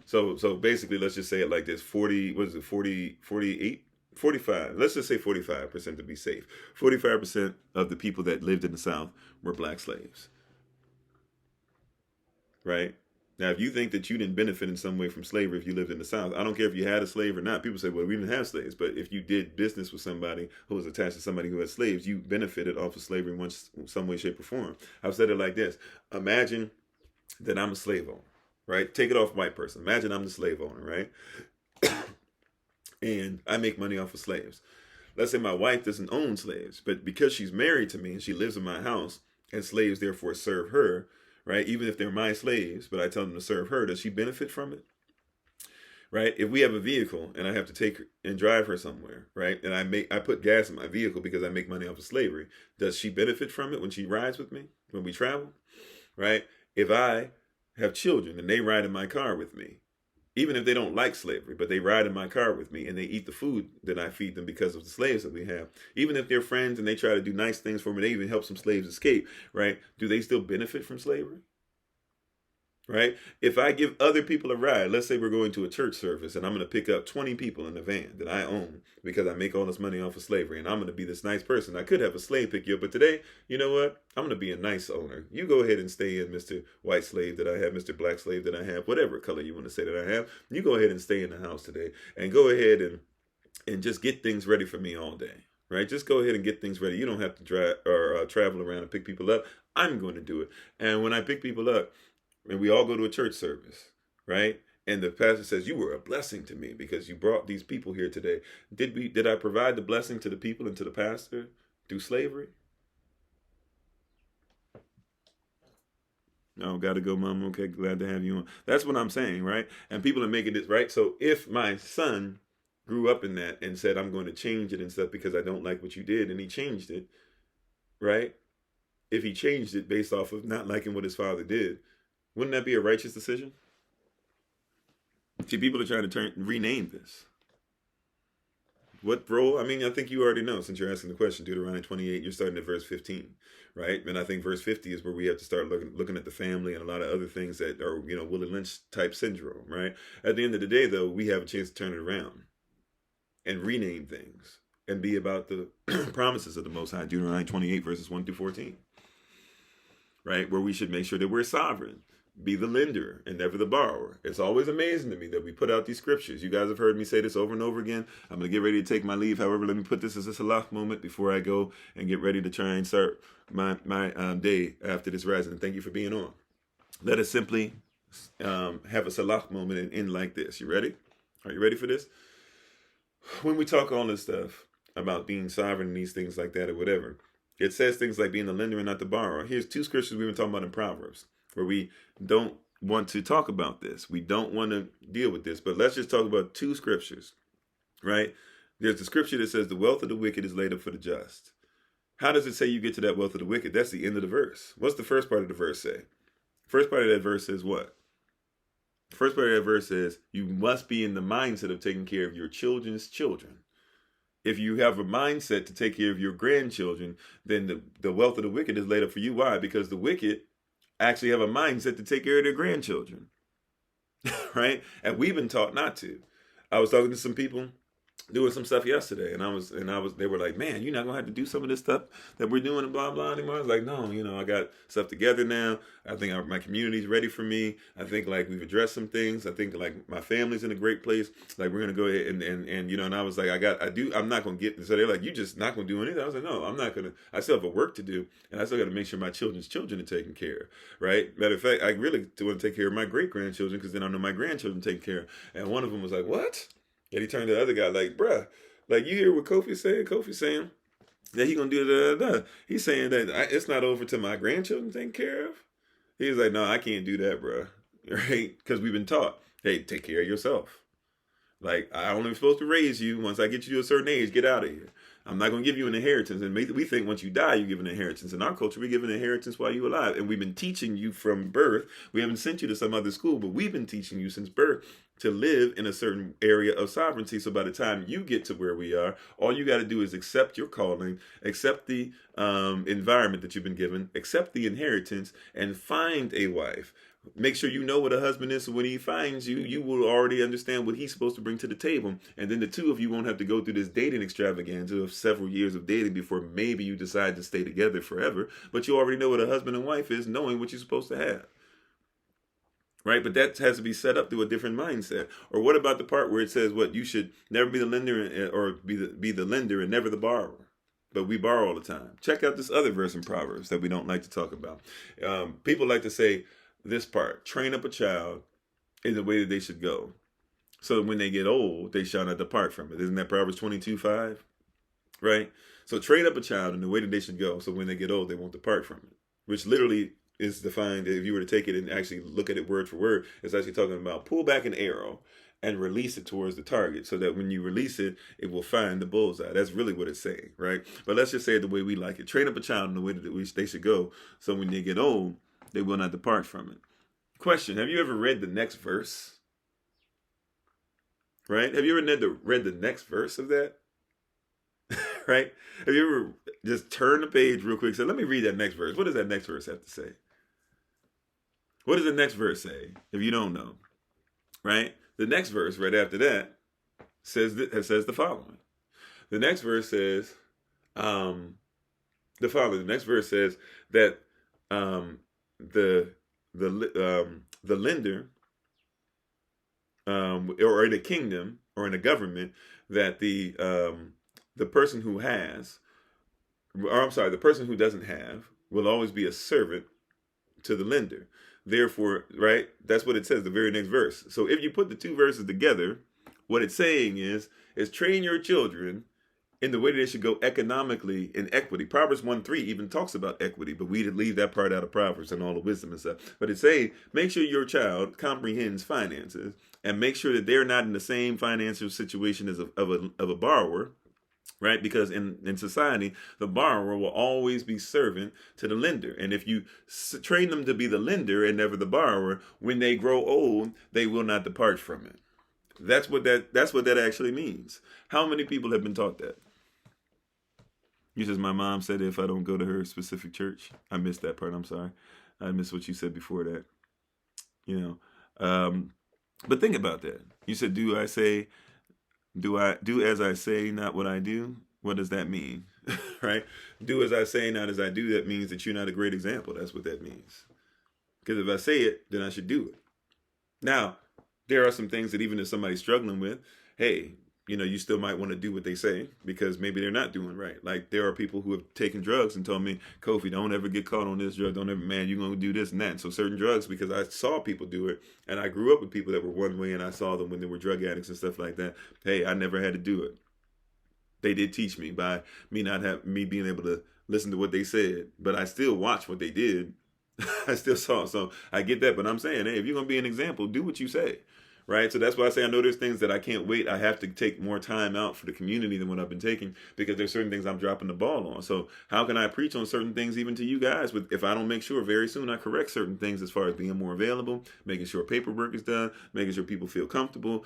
so basically, let's just say it like this: 45. Let's just say 45% to be safe. 45% of the people that lived in the South were black slaves. Right? Now, if you think that you didn't benefit in some way from slavery if you lived in the South, I don't care if you had a slave or not. People say, well, we didn't have slaves. But if you did business with somebody who was attached to somebody who had slaves, you benefited off of slavery in some way, shape, or form. I've said it like this. Imagine that I'm a slave owner, right? Take it off white person. Imagine I'm the slave owner, right? And I make money off of slaves. Let's say my wife doesn't own slaves, but because she's married to me and she lives in my house and slaves therefore serve her, right? Even if they're my slaves, but I tell them to serve her, does she benefit from it? Right? If we have a vehicle and I have to take her and drive her somewhere, right? And I put gas in my vehicle because I make money off of slavery. Does she benefit from it when she rides with me, when we travel? Right? If I have children and they ride in my car with me, even if they don't like slavery, but they ride in my car with me and they eat the food that I feed them because of the slaves that we have, even if they're friends and they try to do nice things for me, they even help some slaves escape, right? Do they still benefit from slavery? Right? If I give other people a ride, let's say we're going to a church service and I'm going to pick up 20 people in the van that I own because I make all this money off of slavery and I'm going to be this nice person. I could have a slave pick you up, but today, you know what? I'm going to be a nice owner. You go ahead and stay in, Mr. White slave that I have, Mr. Black slave that I have, whatever color you want to say that I have. You go ahead and stay in the house today and go ahead and just get things ready for me all day. Right? Just go ahead and get things ready. You don't have to drive or travel around and pick people up. I'm going to do it. And when I pick people up, and we all go to a church service, right? And the pastor says, you were a blessing to me because you brought these people here today. Did I provide the blessing to the people and to the pastor through slavery? No, gotta go, Mom. Okay, glad to have you on. That's what I'm saying, right? And people are making this, right? So if my son grew up in that and said, I'm going to change it and stuff because I don't like what you did, and he changed it, right? If he changed it based off of not liking what his father did, wouldn't that be a righteous decision? See, people are trying to rename this. What role? I mean, I think you already know since you're asking the question. Deuteronomy 28, you're starting at verse 15, right? And I think verse 50 is where we have to start looking at the family and a lot of other things that are, Willie Lynch type syndrome, right? At the end of the day, though, we have a chance to turn it around and rename things and be about the promises of the Most High. Deuteronomy 28, verses 1 through 14, right? Where we should make sure that we're sovereign. be the lender and never the borrower. It's always amazing to me that we put out these scriptures. You guys have heard me say this over and over again. I'm going to get ready to take my leave. However, let me put this as a salah moment before I go and get ready to try and start my day after this rising. And thank you for being on. Let us simply have a salah moment and end like this. You ready? Are you ready for this? When we talk all this stuff about being sovereign and these things like that or whatever, it says things like being the lender and not the borrower. Here's two scriptures we've been talking about in Proverbs where we don't want to talk about this. We don't want to deal with this, but let's just talk about two scriptures, right? There's the scripture that says the wealth of the wicked is laid up for the just. How does it say you get to that wealth of the wicked? That's the end of the verse. What's the first part of the verse say? First part of that verse says what? The first part of that verse says you must be in the mindset of taking care of your children's children. If you have a mindset to take care of your grandchildren, then the wealth of the wicked is laid up for you. Why? Because the wicked actually have a mindset to take care of their grandchildren, right? And we've been taught not to. I was talking to some people doing some stuff yesterday, and they were like, man, you're not gonna have to do some of this stuff that we're doing and blah blah anymore. I was like, no, I got stuff together now. I think my community's ready for me. I think like we've addressed some things. I think like my family's in a great place. Like we're gonna go ahead and I was like, I'm not gonna get. So they're like, you just not gonna do anything. I was like, no, I'm not gonna. I still have a work to do, and I still got to make sure my children's children are taken care of, right? Matter of fact, I really want to take care of my great grandchildren because then I know my grandchildren taken care of. And one of them was like, what? And he turned to the other guy like, bruh, like you hear what Kofi's saying? Kofi's saying that he gonna do da. He's saying that it's not over till my grandchildren taken care of. He's like, no, I can't do that, bruh. Right? Because we've been taught, hey, take care of yourself. Like, I only supposed to raise you. Once I get you to a certain age, get out of here. I'm not going to give you an inheritance. And we think once you die, you give an inheritance. In our culture, we give an inheritance while you're alive. And we've been teaching you from birth. We haven't sent you to some other school, but we've been teaching you since birth to live in a certain area of sovereignty. So by the time you get to where we are, all you got to do is accept your calling, accept the environment that you've been given, accept the inheritance, and find a wife. Make sure you know what a husband is, so when he finds you, you will already understand what he's supposed to bring to the table. And then the two of you won't have to go through this dating extravaganza of several years of dating before maybe you decide to stay together forever. But you already know what a husband and wife is, knowing what you're supposed to have. Right? But that has to be set up through a different mindset. Or what about the part where it says what you should never be the lender or be the lender and never the borrower? But we borrow all the time. Check out this other verse in Proverbs that we don't like to talk about. People like to say, this part, train up a child in the way that they should go, so when they get old, they shall not depart from it. Isn't that Proverbs 22:5? Right? So train up a child in the way that they should go, so when they get old, they won't depart from it. Which literally is defined, if you were to take it and actually look at it word for word, it's actually talking about pull back an arrow and release it towards the target, so that when you release it, it will find the bullseye. That's really what it's saying, right? But let's just say it the way we like it. Train up a child in the way that they should go, so when they get old, they will not depart from it. Question, have you ever read the next verse? Right? Have you ever read the next verse of that? Right? Have you ever just turned the page real quick and said, let me read that next verse. What does that next verse have to say? What does the next verse say, if you don't know? Right? The next verse, right after that, says the following. The next verse says the following. The next verse says that the lender or in a kingdom or in a government, that the person who has, or I'm sorry, the person who doesn't have will always be a servant to the lender. Therefore, right, that's what it says, the very next verse. So if you put the two verses together, what it's saying is train your children in the way that they should go economically in equity. Proverbs 1:3 even talks about equity, but we leave that part out of Proverbs and all the wisdom and stuff. But it's saying, make sure your child comprehends finances and make sure that they're not in the same financial situation as of a borrower, right? Because in society, the borrower will always be servant to the lender. And if you train them to be the lender and never the borrower, when they grow old, they will not depart from it. That's what that actually means. How many people have been taught that? You says, my mom said if I don't go to her specific church. I missed that part. I'm sorry. I missed what you said before that. But think about that. You said, do as I say, not what I do? What does that mean? Right? Do as I say, not as I do. That means that you're not a great example. That's what that means. Because if I say it, then I should do it. Now, there are some things that even if somebody's struggling with, hey, you still might want to do what they say because maybe they're not doing right. Like there are people who have taken drugs and told me, Kofi, don't ever get caught on this drug. Don't ever, man, you're going to do this and that. And so certain drugs, because I saw people do it and I grew up with people that were one way and I saw them when they were drug addicts and stuff like that. Hey, I never had to do it. They did teach me by me being able to listen to what they said, but I still watched what they did. I still saw. So I get that, but I'm saying, hey, if you're going to be an example, do what you say. Right. So that's why I say I know there's things that I can't wait. I have to take more time out for the community than what I've been taking because there's certain things I'm dropping the ball on. So how can I preach on certain things even to you guys if I don't make sure very soon I correct certain things as far as being more available, making sure paperwork is done, making sure people feel comfortable,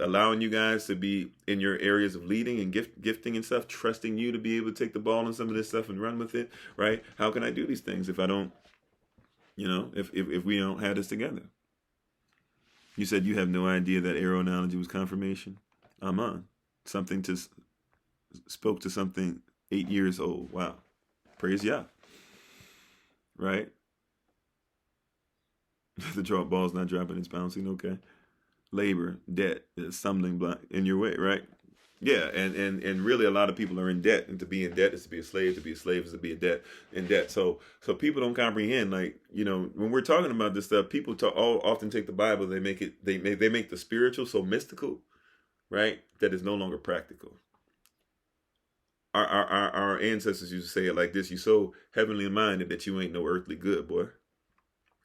allowing you guys to be in your areas of leading and gifting and stuff, trusting you to be able to take the ball on some of this stuff and run with it. Right. How can I do these things if I don't, if we don't have this together? You said you have no idea that arrow analogy was confirmation. I'm on. Spoke to something 8 years old. Wow. Praise Yah. Right? The drop ball's not dropping, it's bouncing. Okay. Labor, debt, is stumbling block in your way, right? Yeah, and really a lot of people are in debt, and to be in debt is to be a slave. To be a slave is to be in debt. So people don't comprehend. Like when we're talking about this stuff, people often take the Bible, they make the spiritual so mystical, right? That is no longer practical. Our ancestors used to say it like this: "You so heavenly minded that you ain't no earthly good, boy."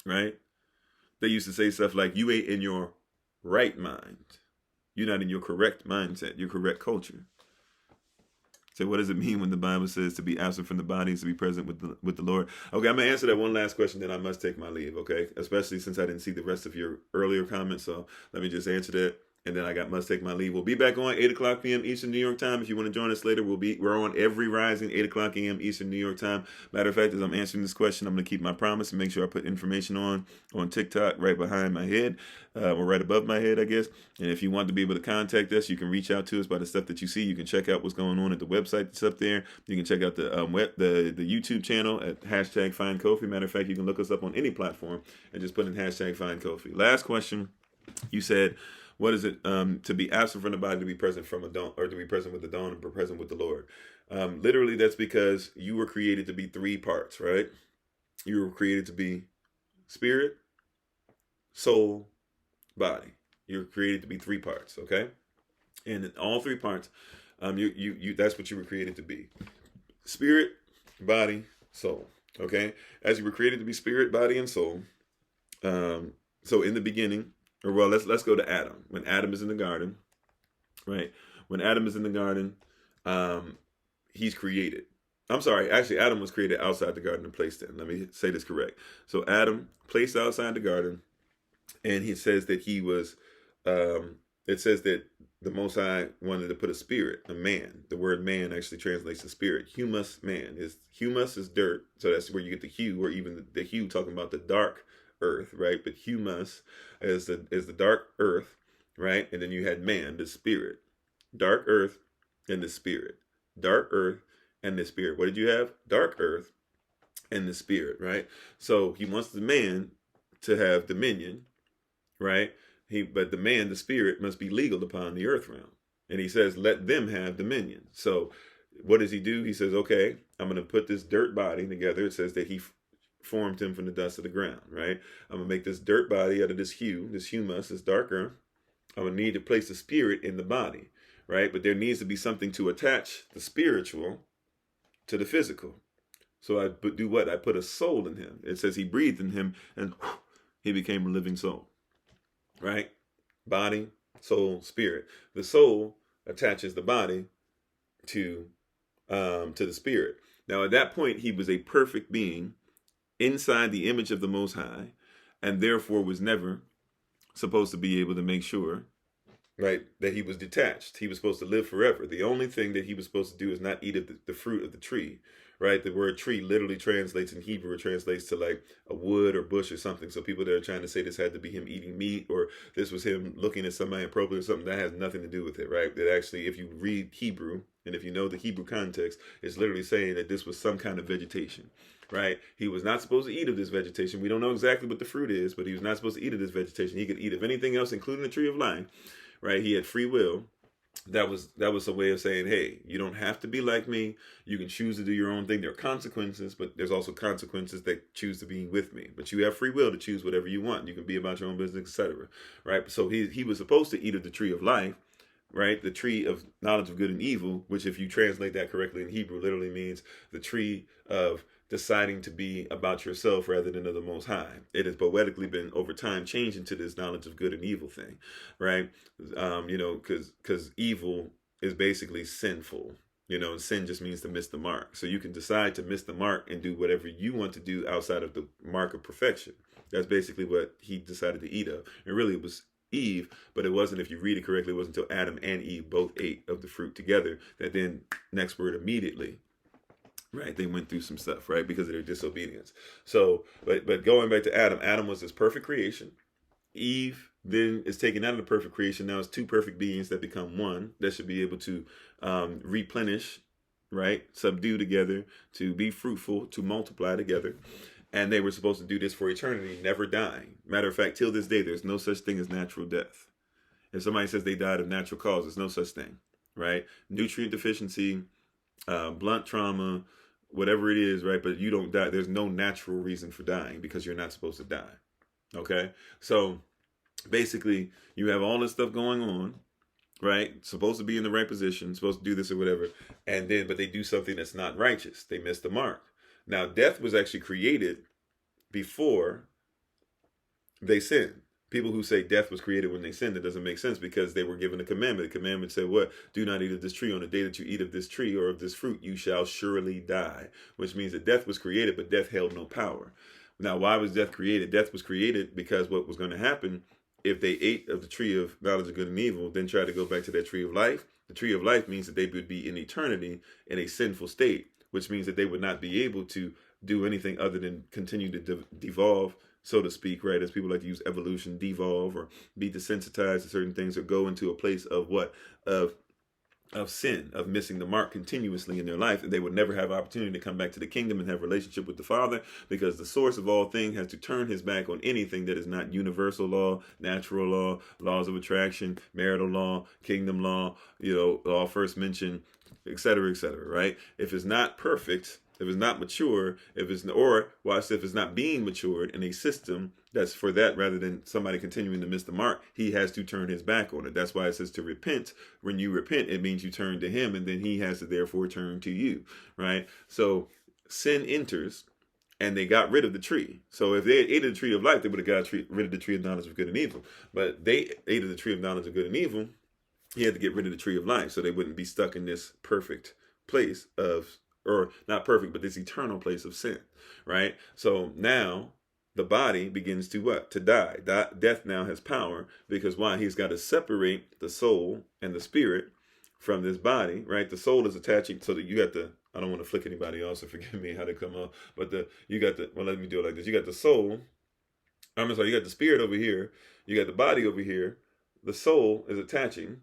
Right? They used to say stuff like, "You ain't in your right mind. You're not in your correct mindset, your correct culture." So what does it mean when the Bible says to be absent from the body is to be present with the Lord? Okay, I'm going to answer that one last question, then I must take my leave, okay? Especially since I didn't see the rest of your earlier comments, so let me just answer that. And then I must take my leave. We'll be back on 8 o'clock p.m. Eastern New York time. If you want to join us later, we're on every rising 8 o'clock a.m. Eastern New York time. Matter of fact, as I'm answering this question, I'm going to keep my promise and make sure I put information on TikTok right behind my head, or right above my head, I guess. And if you want to be able to contact us, you can reach out to us by the stuff that you see. You can check out what's going on at the website that's up there. You can check out the YouTube channel at #FindKofi. Matter of fact, you can look us up on any platform and just put in #FindKofi. Last question. You said, what is it to be absent from the body, to be present from a dawn, or to be present with the dawn and be present with the Lord? Literally, that's because you were created to be 3 parts, right? You were created to be spirit, soul, body. You're created to be 3 parts, okay? And in all 3 parts, that's what you were created to be: spirit, body, soul. Okay, as you were created to be spirit, body, and soul. So in the beginning. Or well, let's go to Adam. When Adam is in the garden, right? When Adam is in the garden, he's created. I'm sorry, actually, Adam was created outside the garden and placed in. Let me say this correct. So Adam placed outside the garden, and he says that he was. It says that the Most High wanted to put a spirit, a man. The word man actually translates to spirit. Humus, man. Humus is dirt, so that's where you get the hue, or even the hue talking about the dark earth, right? But humus is the dark earth, right? And then you had man, the spirit. Dark earth and the spirit. Dark earth and the spirit. What did you have? Dark earth and the spirit, right? So he wants the man to have dominion, right? But the man, the spirit, must be legal upon the earth realm. And he says, let them have dominion. So what does he do? He says, okay, I'm going to put this dirt body together. It says that he formed him from the dust of the ground, right? I'm going to make this dirt body out of this humus, this dark earth. I'm going to need to place the spirit in the body, right? But there needs to be something to attach the spiritual to the physical. So I do what? I put a soul in him. It says he breathed in him and he became a living soul, right? Body, soul, spirit. The soul attaches the body to the spirit. Now, at that point, he was a perfect being inside the image of the Most High, and therefore was never supposed to be able to make sure, right, that he was detached. He was supposed to live forever. The only thing that he was supposed to do is not eat of the fruit of the tree, right? The word tree literally translates in Hebrew, it translates to like a wood or bush or something. So people that are trying to say this had to be him eating meat, or this was him looking at somebody inappropriate or something, that has nothing to do with it, right? That actually, if you read Hebrew, And if you know the Hebrew context, it's literally saying that this was some kind of vegetation, right? He was not supposed to eat of this vegetation. We don't know exactly what the fruit is, but he was not supposed to eat of this vegetation. He could eat of anything else, including the tree of life, right? He had free will. That was a way of saying, hey, you don't have to be like me. You can choose to do your own thing. There are consequences, but there's also consequences that choose to be with me. But you have free will to choose whatever you want. You can be about your own business, etc. Right? So he was supposed to eat of the tree of life, right? The tree of knowledge of good and evil, which if you translate that correctly in Hebrew, literally means the tree of deciding to be about yourself rather than of the Most High. It has poetically been over time changed into this knowledge of good and evil thing, right? Because evil is basically sinful, and sin just means to miss the mark. So you can decide to miss the mark and do whatever you want to do outside of the mark of perfection. That's basically what he decided to eat of. And really it was Eve, but it wasn't, if you read it correctly, it wasn't until Adam and Eve both ate of the fruit together that then, next word, immediately, right, they went through some stuff, right, because of their disobedience. So, but going back to Adam was this perfect creation. Eve then is taken out of the perfect creation. Now it's two perfect beings that become one, that should be able to replenish, right, subdue together, to be fruitful, to multiply together. And they were supposed to do this for eternity, never dying. Matter of fact, till this day, there's no such thing as natural death. If somebody says they died of natural causes, no such thing, right? Nutrient deficiency, blunt trauma, whatever it is, right? But you don't die. There's no natural reason for dying because you're not supposed to die. Okay? So basically, you have all this stuff going on, right? Supposed to be in the right position, supposed to do this or whatever. But they do something that's not righteous. They miss the mark. Now, death was actually created before they sinned. People who say death was created when they sinned, it doesn't make sense because they were given a commandment. The commandment said what? Do not eat of this tree. On the day that you eat of this tree or of this fruit, you shall surely die. Which means that death was created, but death held no power. Now, why was death created? Death was created because what was going to happen if they ate of the tree of knowledge of good and evil, then tried to go back to that tree of life. The tree of life means that they would be in eternity in a sinful state, which means that they would not be able to do anything other than continue to devolve, so to speak, right? As people like to use evolution, devolve, or be desensitized to certain things, or go into a place of what? Of sin, of missing the mark continuously in their life. And they would never have opportunity to come back to the kingdom and have a relationship with the Father, because the source of all things has to turn his back on anything that is not universal law, natural law, laws of attraction, marital law, kingdom law, law first mentioned, etc., right? If it's not perfect, if it's not mature, if it's not being matured in a system that's for that, rather than somebody continuing to miss the mark, he has to turn his back on it. That's why it says to repent. When you repent, it means you turn to him, and then he has to therefore turn to you, right? So sin enters, and they got rid of the tree. So if they had ate of the tree of life, they would have got rid of the tree of knowledge of good and evil. But they ate of the tree of knowledge of good and evil. He had to get rid of the tree of life so they wouldn't be stuck in this perfect place of, or not perfect, but this eternal place of sin, right? So now the body begins to what? To die. Death now has power, because why? He's got to separate the soul and the spirit from this body, right? The soul is attaching, so that you got the, I don't want to flick anybody else, so forgive me how they come up, but let me do it like this. You got the soul, you got the spirit over here, you got the body over here, the soul is attaching.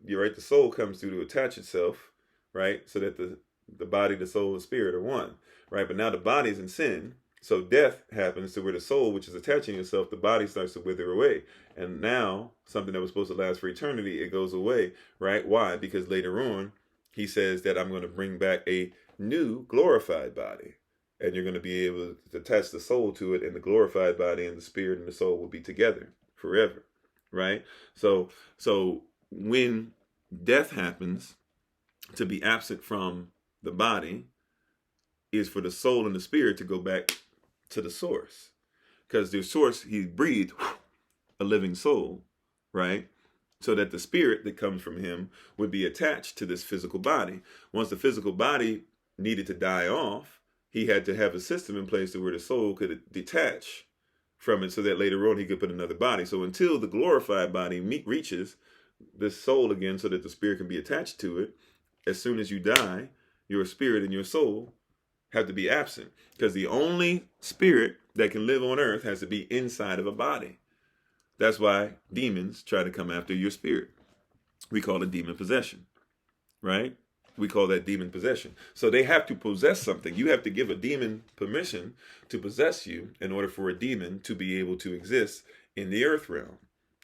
You're right, the soul comes through to attach itself, right? So that the body, the soul, and spirit are one, right? But now the body's in sin, so death happens to where the soul, which is attaching itself, the body starts to wither away. And now, something that was supposed to last for eternity, it goes away, right? Why? Because later on, he says that I'm going to bring back a new glorified body. And you're going to be able to attach the soul to it, and the glorified body and the spirit and the soul will be together forever, right? So when death happens, to be absent from the body is for the soul and the spirit to go back to the source, because the source, he breathed a living soul, right? So that the spirit that comes from him would be attached to this physical body. Once the physical body needed to die off, he had to have a system in place to where the soul could detach from it, so that later on he could put another body. So until the glorified body reaches this soul again, so that the spirit can be attached to it, as soon as you die, your spirit and your soul have to be absent, because the only spirit that can live on earth has to be inside of a body. That's why demons try to come after your spirit. We call it demon possession, right? We call that demon possession. So they have to possess something. You have to give a demon permission to possess you in order for a demon to be able to exist in the earth realm.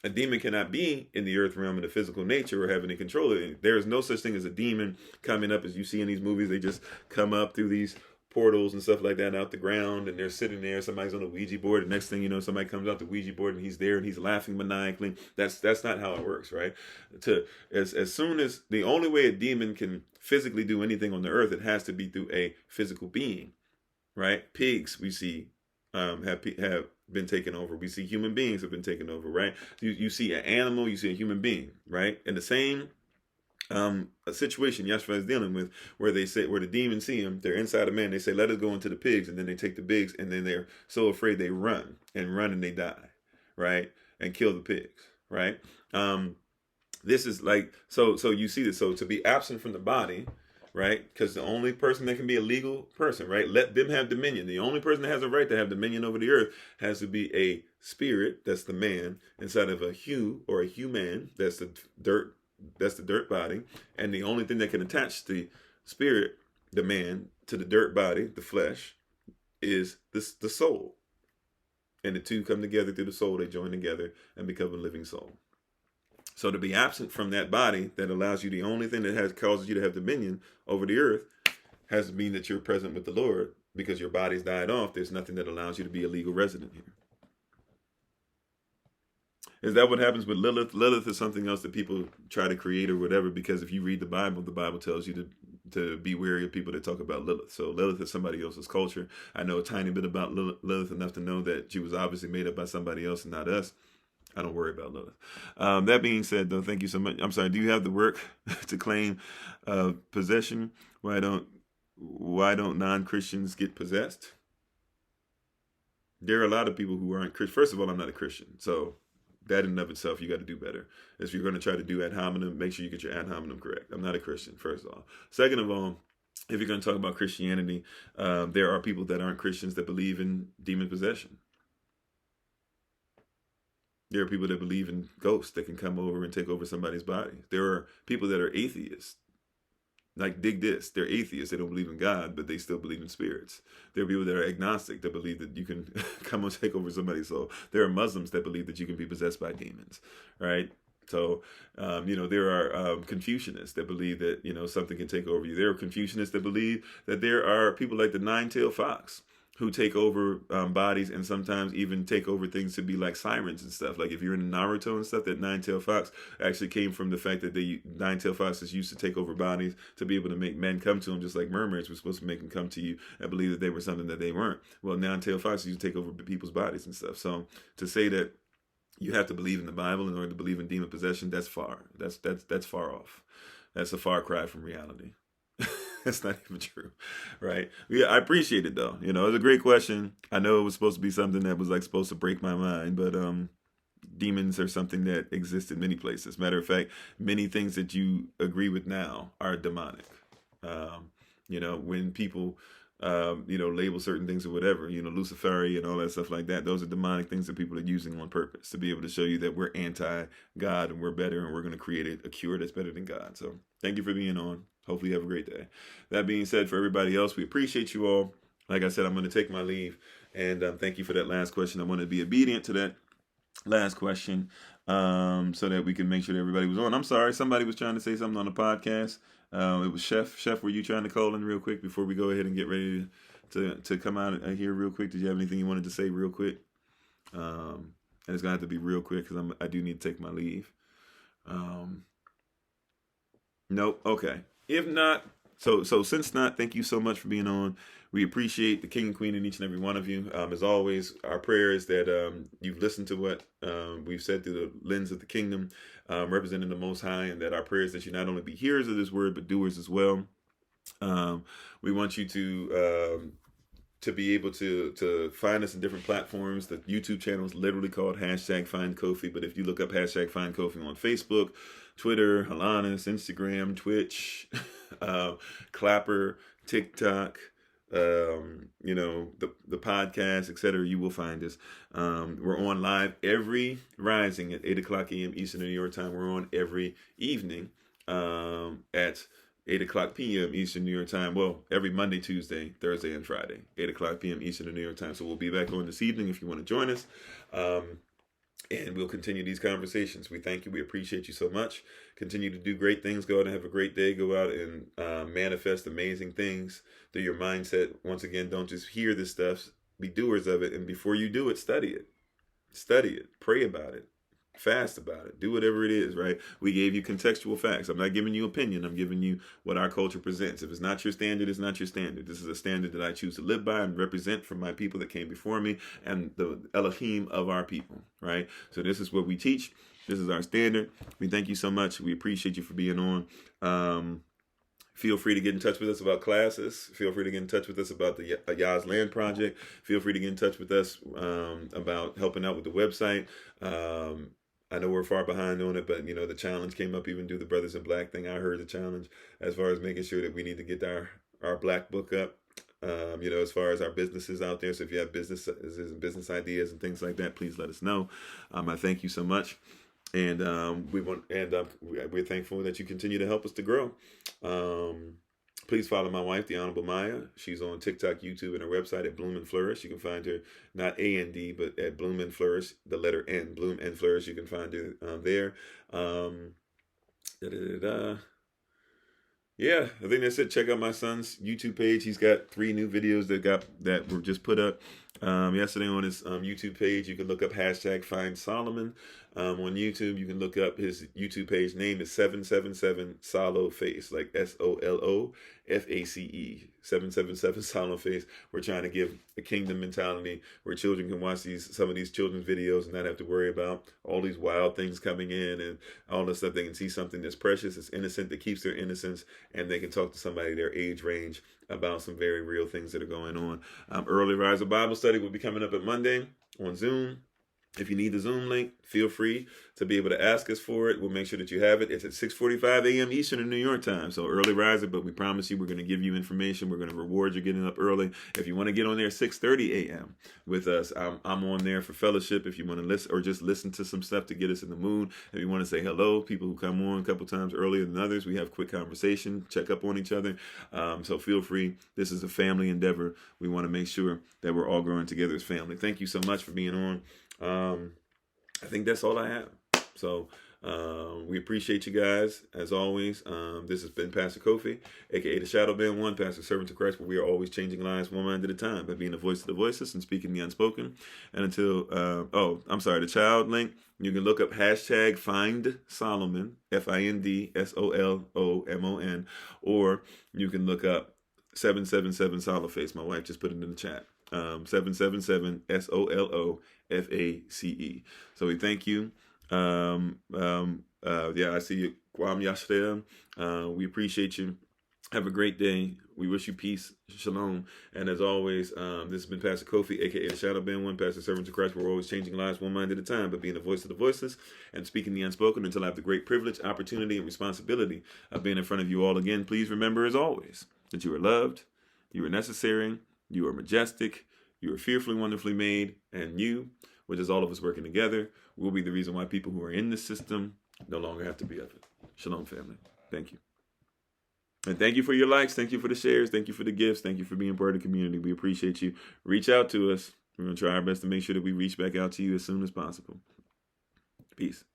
A demon cannot be in the earth realm in the physical nature or have any control of it. There is no such thing as a demon coming up as you see in these movies. They just come up through these portals and stuff like that out the ground, and they're sitting there. Somebody's on a Ouija board. The next thing you know, somebody comes out the Ouija board and he's there and he's laughing maniacally. That's not how it works, right? As soon as the only way a demon can physically do anything on the earth, it has to be through a physical being, right? Pigs we see have been taken over. We see human beings have been taken over, right? You see an animal, you see a human being, right? And the same a situation Yeshua is dealing with, where the demons see him, they're inside a man, they say, let us go into the pigs, and then they take the pigs, and then they're so afraid they run and they die, right? And kill the pigs, right? This is like, so you see this, so to be absent from the body, right? Because the only person that can be a legal person, right? Let them have dominion. The only person that has a right to have dominion over the earth has to be a spirit, that's the man, inside of a or a human, that's the dirt body. And the only thing that can attach the spirit, the man, to the dirt body, the flesh, is the soul. And the two come together through the soul. They join together and become a living soul. So to be absent from that body that allows you, the only thing that causes you to have dominion over the earth, has to mean that you're present with the Lord, because your body's died off. There's nothing that allows you to be a legal resident here. Is that what happens with Lilith? Lilith is something else that people try to create or whatever, because if you read the Bible tells you to be wary of people that talk about Lilith. So Lilith is somebody else's culture. I know a tiny bit about Lilith, enough to know that she was obviously made up by somebody else and not us. I don't worry about Lilith. That being said, though, thank you so much. I'm sorry, do you have the work to claim possession? Why don't non-Christians get possessed? There are a lot of people who aren't Christian. First of all, I'm not a Christian, so that in and of itself, you got to do better. If you're going to try to do ad hominem, make sure you get your ad hominem correct. I'm not a Christian, first of all. Second of all, if you're going to talk about Christianity, there are people that aren't Christians that believe in demon possession. There are people that believe in ghosts that can come over and take over somebody's body. There are people that are atheists. Like, dig this. They're atheists. They don't believe in God, but they still believe in spirits. There are people that are agnostic that believe that you can come and take over somebody's soul. There are Muslims that believe that you can be possessed by demons, right? So, there are Confucianists that believe that, something can take over you. There are Confucianists that believe that there are people like the nine-tailed fox who take over bodies, and sometimes even take over things to be like sirens and stuff. Like if you're in Naruto and stuff, that nine-tailed fox actually came from the fact that nine-tailed foxes used to take over bodies to be able to make men come to them, just like mermaids were supposed to make them come to you and believe that they were something that they weren't. Well, nine-tailed foxes used to take over people's bodies and stuff. So to say that you have to believe in the Bible in order to believe in demon possession, that's far. That's far off. That's a far cry from reality. That's not even true, right? Yeah, I appreciate it though. It was a great question. I know it was supposed to be something that was like supposed to break my mind, but demons are something that exist in many places. Matter of fact, many things that you agree with now are demonic. When people label certain things or whatever, Luciferi and all that stuff like that, those are demonic things that people are using on purpose to be able to show you that we're anti-God and we're better and we're going to create a cure that's better than God. So thank you for being on. Hopefully you have a great day. That being said, for everybody else, we appreciate you all. Like I said, I'm going to take my leave, and thank you for that last question. I want to be obedient to that last question so that we can make sure that everybody was on. I'm sorry, somebody was trying to say something on the podcast. It was Chef. Chef, were you trying to call in real quick before we go ahead and get ready to come out here real quick? Did you have anything you wanted to say real quick? And it's going to have to be real quick because I do need to take my leave. Nope. Okay. If not, so since not, thank you so much for being on. We appreciate the King and Queen in each and every one of you. As always, our prayer is that you've listened to what we've said through the lens of the kingdom, representing the Most High, and that our prayer is that you not only be hearers of this word, but doers as well. We want you to be able to find us in different platforms. The YouTube channel is literally called #FindKofi, but if you look up #FindKofi on Facebook, Twitter, Halanas, Instagram, Twitch, Clapper, TikTok, the podcast, etc., you will find us. We're on live every rising at 8 o'clock a.m. Eastern New York time. We're on every evening at 8 o'clock p.m. Eastern New York time. Well, every Monday, Tuesday, Thursday, and Friday, 8 o'clock p.m. Eastern New York time. So we'll be back on this evening if you want to join us. And we'll continue these conversations. We thank you. We appreciate you so much. Continue to do great things. Go out and have a great day. Go out and manifest amazing things through your mindset. Once again, don't just hear this stuff. Be doers of it. And before you do it, study it. Study it. Pray about it. Fast about it. Do whatever it is, right? We gave you contextual facts. I'm not giving you opinion. I'm giving you what our culture presents. If it's not your standard, it's not your standard. This is a standard that I choose to live by and represent from my people that came before me and the Elohim of our people, right? So this is what we teach. This is our standard. We thank you so much. We appreciate you for being on. Feel free to get in touch with us about classes. Feel free to get in touch with us about the Yah's Land Project. Feel free to get in touch with us about helping out with the website. I know we're far behind on it, but, you know, the challenge came up even do the Brothers in Black thing. I heard the challenge as far as making sure that we need to get our Black book up, you know, as far as our businesses out there. So if you have business ideas and things like that, please let us know. I thank you so much. And we're thankful that you continue to help us to grow. Please follow my wife, the Honorable Maya. She's on TikTok, YouTube, and her website at Bloom and Flourish. You can find her not A-N-D, but at Bloom and Flourish, the letter N, Bloom and Flourish. You can find her there. Yeah, I think that's it. Check out my son's YouTube page. He's got 3 new videos that were just put up yesterday on his YouTube page. You can look up hashtag Find Solomon on YouTube. You can look up his YouTube page. Name is 777 Solo Face, like SOLOFACE, 777 Solo Face. We're trying to give a kingdom mentality where children can watch some of these children's videos and not have to worry about all these wild things coming in and all this stuff. They can see something that's precious, it's innocent, that keeps their innocence, and they can talk to somebody their age range about some very real things that are going on. Early Riser Bible Study will be coming up at Monday on Zoom. If you need the Zoom link, feel free to be able to ask us for it. We'll make sure that you have it. It's at 6:45 a.m. Eastern in New York time. So early riser, but we promise you we're going to give you information. We're going to reward you getting up early. If you want to get on there 6:30 a.m. with us, I'm on there for fellowship. If you want to listen or just listen to some stuff to get us in the mood. If you want to say hello, people who come on a couple times earlier than others, we have quick conversation, check up on each other. So feel free. This is a family endeavor. We want to make sure that we're all growing together as family. Thank you so much for being on. I think that's all I have. So we appreciate you guys as always. This has been Pastor Kofi, aka the Shadow Band One, Pastor Servant to Christ, where we are always changing lives one mind at a time by being the voice of the voiceless and speaking the unspoken. And until the child link, you can look up hashtag Find Solomon, FindSolomon, or you can look up 777 Soloface. My wife just put it in the chat. 777 SOLOFACE. So we thank you. I see you. Kwam Yashrem. We appreciate you. Have a great day. We wish you peace, shalom. And as always, this has been Pastor Kofi, aka the Shadow Band One, Pastor Servant to Christ. We're always changing lives one mind at a time, but being the voice of the voiceless and speaking the unspoken until I have the great privilege, opportunity, and responsibility of being in front of you all again. Please remember, as always, that you are loved, you are necessary, you are majestic, you are fearfully, wonderfully made, and you, which is all of us working together, will be the reason why people who are in this system no longer have to be of it. Shalom, family. Thank you. And thank you for your likes. Thank you for the shares. Thank you for the gifts. Thank you for being part of the community. We appreciate you. Reach out to us. We're going to try our best to make sure that we reach back out to you as soon as possible. Peace.